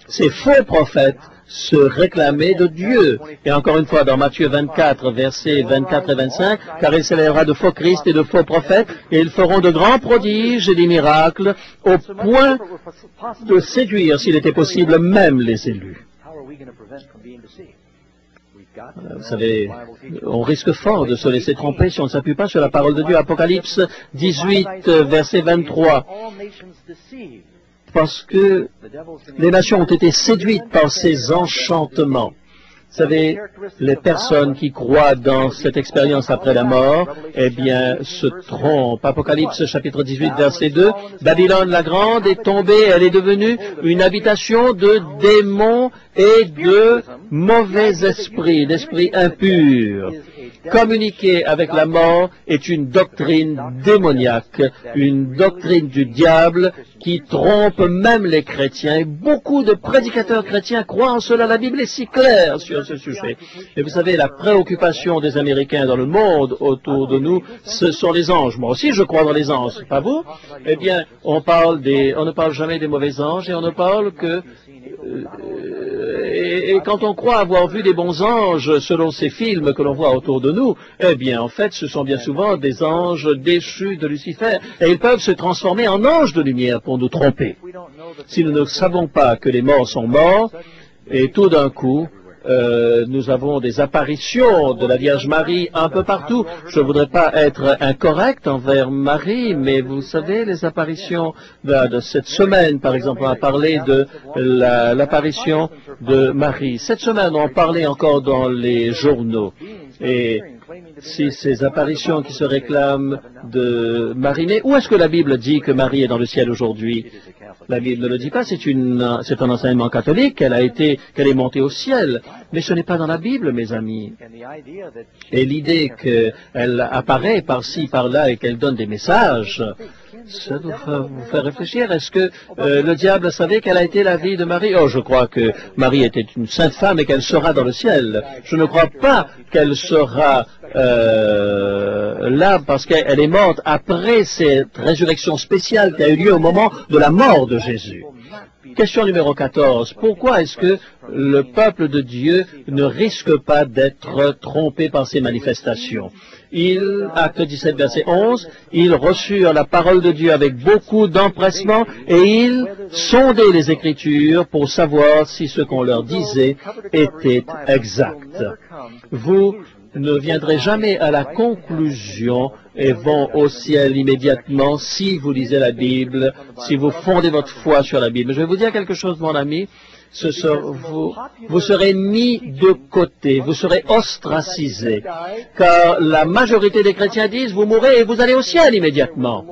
Ces faux prophètes se réclamer de Dieu. Et encore une fois, dans Matthieu 24, versets 24 et 25, car il s'élèvera de faux Christ et de faux prophètes, et ils feront de grands prodiges et des miracles, au point de séduire, s'il était possible, même les élus. Vous savez, on risque fort de se laisser tromper si on ne s'appuie pas sur la parole de Dieu. Apocalypse 18, verset 23. Parce que les nations ont été séduites par ces enchantements. Vous savez, les personnes qui croient dans cette expérience après la mort, eh bien, se trompent. Apocalypse chapitre 18, verset 2, Babylone la grande est tombée, elle est devenue une habitation de démons et de mauvais esprit, d'esprit impur. Communiquer avec la mort est une doctrine démoniaque, une doctrine du diable qui trompe même les chrétiens. Et beaucoup de prédicateurs chrétiens croient en cela. La Bible est si claire sur ce sujet. Et vous savez, la préoccupation des Américains dans le monde autour de nous, ce sont les anges. Moi aussi, je crois dans les anges. Pas vous? Eh bien, on ne parle jamais des mauvais anges et on ne parle que... Et quand on croit avoir vu des bons anges selon ces films que l'on voit autour de nous, eh bien, en fait, ce sont bien souvent des anges déchus de Lucifer. Et ils peuvent se transformer en anges de lumière pour nous tromper. Si nous ne savons pas que les morts sont morts, et tout d'un coup, nous avons des apparitions de la Vierge Marie un peu partout. Je ne voudrais pas être incorrect envers Marie, mais vous savez, les apparitions de cette semaine, par exemple, on a parlé de l'apparition de Marie. Cette semaine, on parlait encore dans les journaux. Et si ces apparitions qui se réclament de Marie, mais où est-ce que la Bible dit que Marie est dans le ciel aujourd'hui? La Bible ne le dit pas, c'est un enseignement catholique, qu'elle est montée au ciel. Mais ce n'est pas dans la Bible, mes amis. Et l'idée qu'elle apparaît par-ci, par-là et qu'elle donne des messages, ça doit vous faire réfléchir. Est-ce que le diable savait qu'elle a été la vie de Marie? Oh, je crois que Marie était une sainte femme et qu'elle sera dans le ciel. Je ne crois pas qu'elle sera là parce qu'elle est morte après cette résurrection spéciale qui a eu lieu au moment de la mort de Jésus. Question numéro 14. Pourquoi est-ce que le peuple de Dieu ne risque pas d'être trompé par ces manifestations? Acte 17, verset 11, ils reçurent la parole de Dieu avec beaucoup d'empressement et ils sondaient les Écritures pour savoir si ce qu'on leur disait était exact. Vous ne viendrez jamais à la conclusion et vont au ciel immédiatement si vous lisez la Bible, si vous fondez votre foi sur la Bible. Je vais vous dire quelque chose, mon ami. Vous serez mis de côté, vous serez ostracisé, car la majorité des chrétiens disent, vous mourrez et vous allez au ciel immédiatement.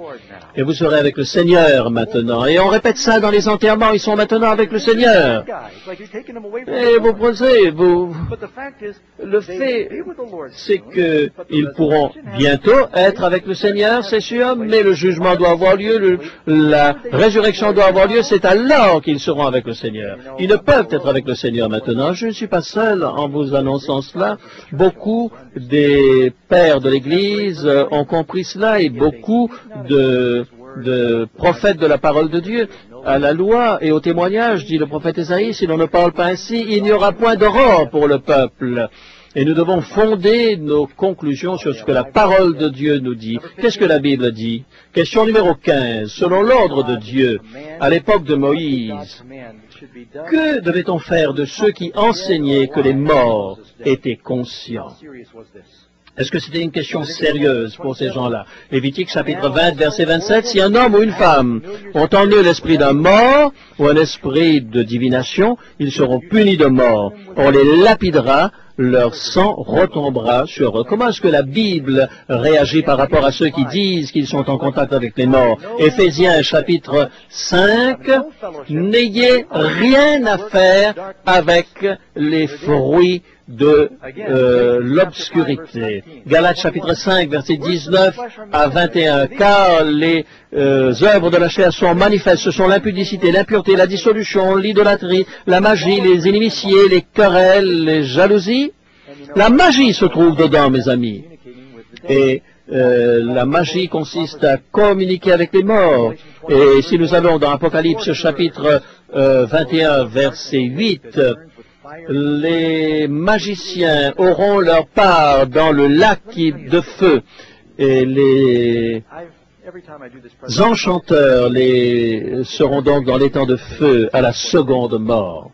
Et vous serez avec le Seigneur maintenant. Et on répète ça dans les enterrements, ils sont maintenant avec le Seigneur. Et vous pensez, le fait, c'est qu'ils pourront bientôt être avec le Seigneur, c'est sûr, mais le jugement doit avoir lieu, la résurrection doit avoir lieu, c'est alors qu'ils seront avec le Seigneur. Ils ne peuvent être avec le Seigneur maintenant. Je ne suis pas seul en vous annonçant cela. Beaucoup des pères de l'Église ont compris cela et beaucoup de prophètes de la parole de Dieu. À la loi et au témoignage, dit le prophète Ésaïe, si l'on ne parle pas ainsi, il n'y aura point d'aurore pour le peuple. Et nous devons fonder nos conclusions sur ce que la parole de Dieu nous dit. Qu'est-ce que la Bible dit? Question numéro 15. Selon l'ordre de Dieu, à l'époque de Moïse, que devait-on faire de ceux qui enseignaient que les morts étaient conscients? Est-ce que c'était une question sérieuse pour ces gens-là? Lévitique chapitre 20, verset 27, si un homme ou une femme ont en eux l'esprit d'un mort ou un esprit de divination, ils seront punis de mort. On les lapidera, leur sang retombera sur eux. Comment est-ce que la Bible réagit par rapport à ceux qui disent qu'ils sont en contact avec les morts? Éphésiens chapitre 5, n'ayez rien à faire avec les fruits de l'obscurité. Galates chapitre 5, verset 19 à 21. Car les œuvres de la chair sont manifestes, ce sont l'impudicité, l'impureté, la dissolution, l'idolâtrie, la magie, les inimitiés, les querelles, les jalousies. La magie se trouve dedans, mes amis. Et la magie consiste à communiquer avec les morts. Et si nous allons dans Apocalypse chapitre 21, verset 8, les magiciens auront leur part dans le lac de feu et les enchanteurs seront donc dans l'étang de feu à la seconde mort.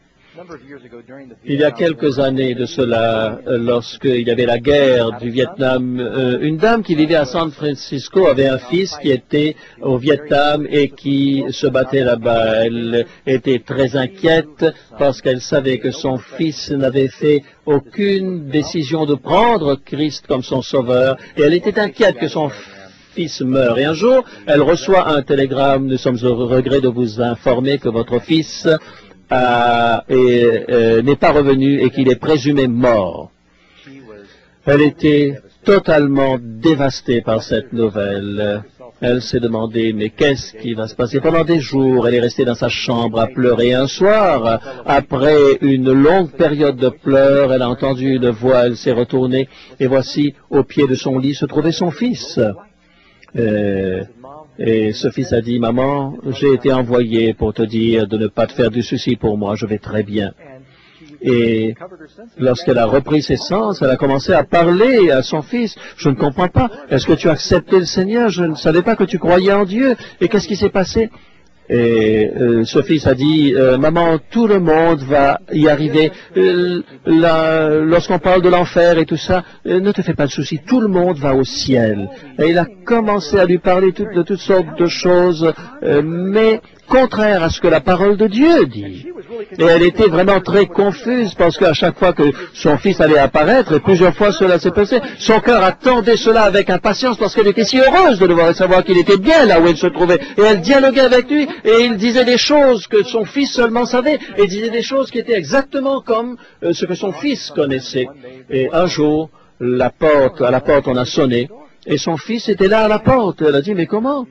Il y a quelques années de cela, lorsqu'il y avait la guerre du Vietnam, une dame qui vivait à San Francisco avait un fils qui était au Vietnam et qui se battait là-bas. Elle était très inquiète parce qu'elle savait que son fils n'avait fait aucune décision de prendre Christ comme son sauveur et elle était inquiète que son fils meure. Et un jour, elle reçoit un télégramme, nous sommes au regret de vous informer que votre fils n'est pas revenu et qu'il est présumé mort. Elle était totalement dévastée par cette nouvelle. Elle s'est demandé, mais qu'est-ce qui va se passer? Pendant des jours, elle est restée dans sa chambre à pleurer. Un soir, après une longue période de pleurs, elle a entendu une voix, elle s'est retournée, et voici, au pied de son lit, se trouvait son fils. Et ce fils a dit, « Maman, j'ai été envoyé pour te dire de ne pas te faire du souci pour moi, je vais très bien. » Et lorsqu'elle a repris ses sens, elle a commencé à parler à son fils. « Je ne comprends pas. Est-ce que tu as accepté le Seigneur? Je ne savais pas que tu croyais en Dieu. Et qu'est-ce qui s'est passé? » Et ce fils a dit, maman, tout le monde va y arriver. Lorsqu'on parle de l'enfer et tout ça, ne te fais pas de soucis, tout le monde va au ciel. Et il a commencé à lui parler de toutes sortes de choses, mais contraires à ce que la parole de Dieu dit. Et elle était vraiment très confuse parce qu'à chaque fois que son fils allait apparaître, et plusieurs fois cela s'est passé, son cœur attendait cela avec impatience parce qu'elle était si heureuse de le voir et savoir qu'il était bien là où il se trouvait. Et elle dialoguait avec lui et il disait des choses que son fils seulement savait et disait des choses qui étaient exactement comme ce que son fils connaissait. Et un jour, à la porte on a sonné et son fils était là à la porte. Elle a dit, mais comment?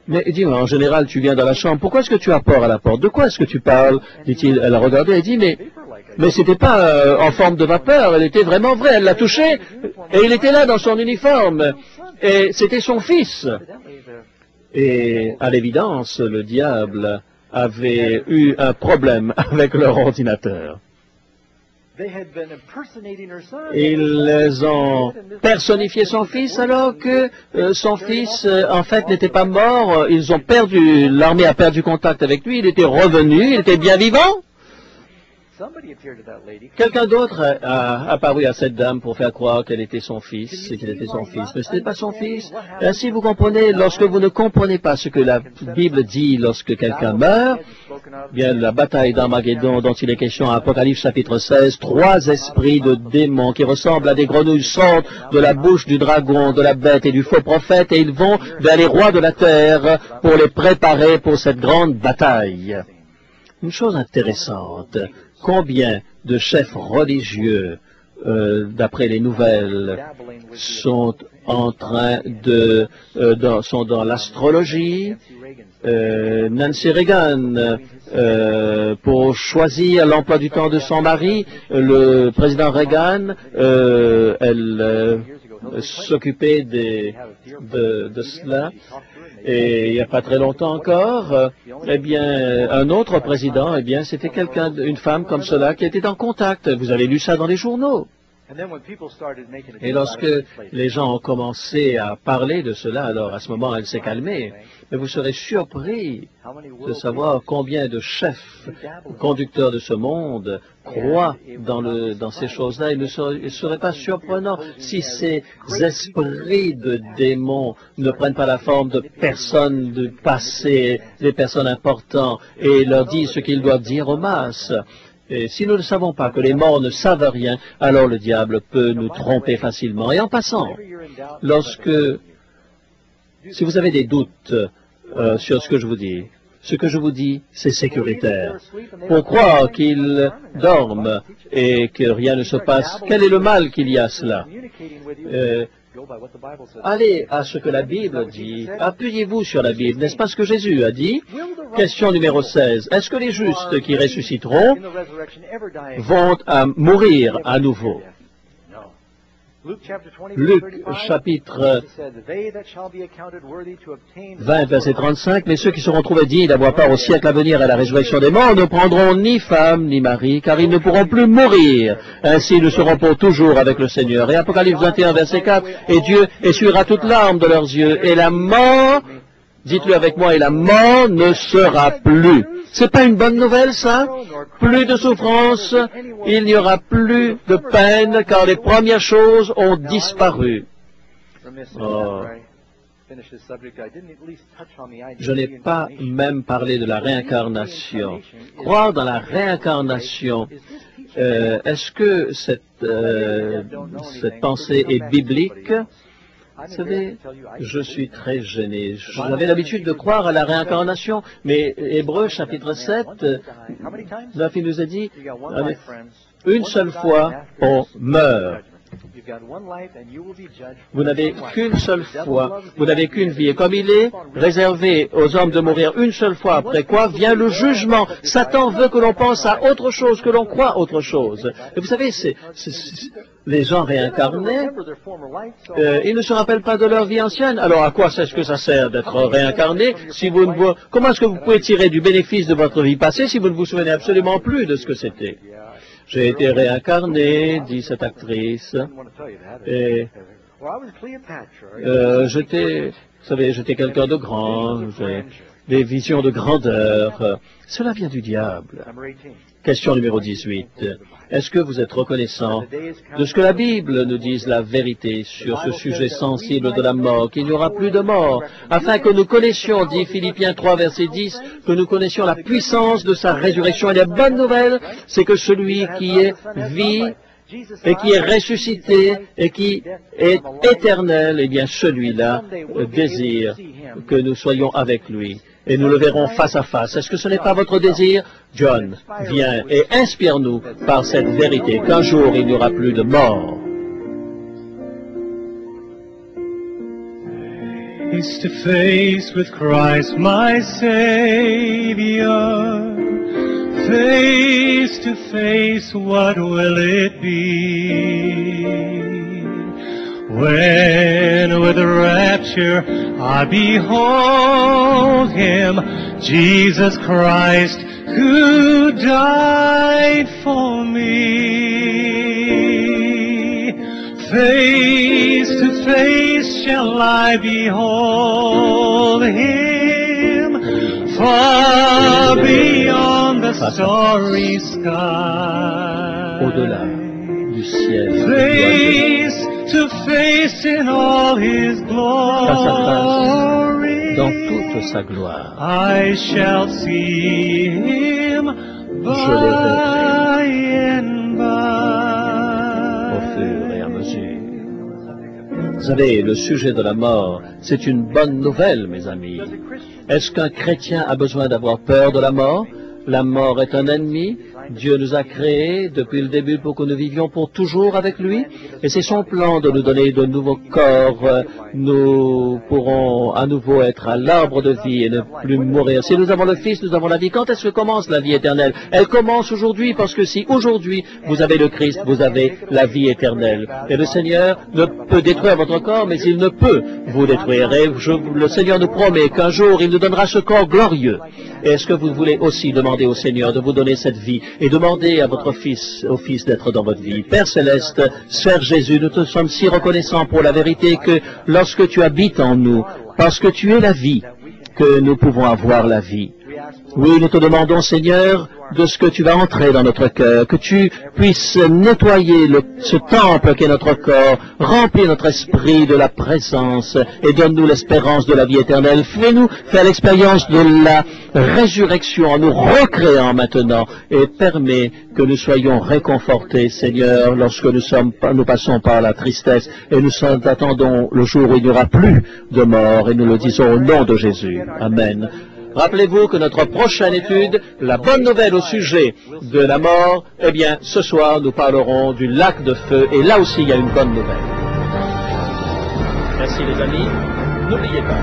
Mais il dit, en général, tu viens dans la chambre, pourquoi est-ce que tu as peur à la porte? De quoi est-ce que tu parles? Dit-il. Elle a regardé et dit, mais c'était pas en forme de vapeur, elle était vraiment vraie, elle l'a touché, et il était là dans son uniforme, et c'était son fils. Et à l'évidence, le diable avait eu un problème avec leur ordinateur. Ils ont personnifié son fils alors que son fils, en fait, n'était pas mort. Ils ont perdu, l'armée a perdu contact avec lui, il était revenu, il était bien vivant. Quelqu'un d'autre a apparu à cette dame pour faire croire qu'elle était son fils, et qu'il était son fils, mais ce n'était pas son fils. Ainsi, vous comprenez, lorsque vous ne comprenez pas ce que la Bible dit lorsque quelqu'un meurt, bien la bataille d'Armageddon dont il est question à Apocalypse chapitre 16, 3 esprits de démons qui ressemblent à des grenouilles sortent de la bouche du dragon, de la bête et du faux prophète, et ils vont vers les rois de la terre pour les préparer pour cette grande bataille. Une chose intéressante, combien de chefs religieux, d'après les nouvelles, sont en train sont dans l'astrologie? Nancy Reagan, pour choisir l'emploi du temps de son mari, le président Reagan, elle s'occupait de cela. Et il n'y a pas très longtemps encore, eh bien, un autre président, eh bien, c'était une femme comme cela qui était en contact. Vous avez lu ça dans les journaux. Et lorsque les gens ont commencé à parler de cela, alors à ce moment, elle s'est calmée. Mais vous serez surpris de savoir combien de chefs, conducteurs de ce monde, croient dans ces choses-là. Il ne serait pas surprenant si ces esprits de démons ne prennent pas la forme de personnes du passé, des personnes importantes, et leur disent ce qu'ils doivent dire aux masses. Et si nous ne savons pas que les morts ne savent rien, alors le diable peut nous tromper facilement. Et en passant, si vous avez des doutes sur ce que je vous dis, c'est sécuritaire. Pour croire qu'ils dorment et que rien ne se passe, quel est le mal qu'il y a à cela? Allez à ce que la Bible dit, appuyez-vous sur la Bible, n'est-ce pas ce que Jésus a dit? Question numéro 16. Est-ce que les justes qui ressusciteront vont mourir à nouveau? Luc, chapitre 20, verset 35, mais ceux qui seront trouvés dignes d'avoir part au siècle à venir à la résurrection des morts ne prendront ni femme ni mari, car ils ne pourront plus mourir. Ainsi, ils seront pour toujours avec le Seigneur. Et Apocalypse 21, verset 4, et Dieu essuiera toute larme de leurs yeux, et la mort, dites-le avec moi, et la mort ne sera plus. C'est pas une bonne nouvelle, ça? Plus de souffrance, il n'y aura plus de peine, car les premières choses ont disparu. Oh. Je n'ai pas même parlé de la réincarnation. Croire dans la réincarnation, est-ce que cette pensée est biblique? Vous savez, je suis très gêné. J'avais l'habitude de croire à la réincarnation, mais Hébreux chapitre 7, la fille nous a dit, une seule fois, on meurt. Vous n'avez qu'une seule fois, vous n'avez qu'une vie. Et comme il est réservé aux hommes de mourir une seule fois, après quoi vient le jugement. Satan veut que l'on pense à autre chose, que l'on croit autre chose. Et vous savez, les gens réincarnés, ils ne se rappellent pas de leur vie ancienne. Alors à quoi est-ce que ça sert d'être réincarné si vous ne vous... Comment est-ce que vous pouvez tirer du bénéfice de votre vie passée si vous ne vous souvenez absolument plus de ce que c'était? J'ai été réincarné, dit cette actrice, et j'étais quelqu'un de grand, j'ai des visions de grandeur. Cela vient du diable. Question numéro 18. Est-ce que vous êtes reconnaissant de ce que la Bible nous dise la vérité sur ce sujet sensible de la mort, qu'il n'y aura plus de mort, afin que nous connaissions, dit Philippiens 3, verset 10, que nous connaissions la puissance de sa résurrection. Et la bonne nouvelle, c'est que celui qui est vie et qui est ressuscité et qui est éternel, eh bien celui-là désire que nous soyons avec lui. Et nous le verrons face à face. Est-ce que ce n'est pas votre désir? John, viens et inspire-nous par cette vérité qu'un jour il n'y aura plus de mort. Face to face with Christ my Savior. Face to face, what will it be? When with rapture I behold Him, Jesus Christ, who died for me. Face to face shall I behold Him, far beyond the starry sky. Au-delà du ciel. Face to face in all His glory. Dans toute sa gloire. I shall see Him by and by. Au fur et à mesure. Vous savez, le sujet de la mort, c'est une bonne nouvelle, mes amis. Est-ce qu'un chrétien a besoin d'avoir peur de la mort? La mort est un ennemi. Dieu nous a créés depuis le début pour que nous vivions pour toujours avec lui. Et c'est son plan de nous donner de nouveaux corps. Nous pourrons à nouveau être à l'arbre de vie et ne plus mourir. Si nous avons le Fils, nous avons la vie. Quand est-ce que commence la vie éternelle? Elle commence aujourd'hui, parce que si aujourd'hui vous avez le Christ, vous avez la vie éternelle. Et le Seigneur ne peut détruire votre corps, mais il ne peut vous détruire. Et le Seigneur nous promet qu'un jour il nous donnera ce corps glorieux. Et est-ce que vous voulez aussi demander au Seigneur de vous donner cette vie et demander à votre Fils, au Fils d'être dans votre vie? Père Céleste, Sœur Jésus, nous te sommes si reconnaissants pour la vérité que lorsque tu habites en nous, parce que tu es la vie, que nous pouvons avoir la vie. Oui, nous te demandons, Seigneur, de ce que tu vas entrer dans notre cœur, que tu puisses nettoyer ce temple qu'est notre corps, remplir notre esprit de la présence et donne-nous l'espérance de la vie éternelle. Fais-nous faire l'expérience de la résurrection en nous recréant maintenant et permets que nous soyons réconfortés, Seigneur, lorsque nous passons par la tristesse et nous attendons le jour où il n'y aura plus de mort et nous le disons au nom de Jésus. Amen. Rappelez-vous que notre prochaine étude, la bonne nouvelle au sujet de la mort, eh bien, ce soir, nous parlerons du lac de feu, et là aussi, il y a une bonne nouvelle. Merci les amis. N'oubliez pas,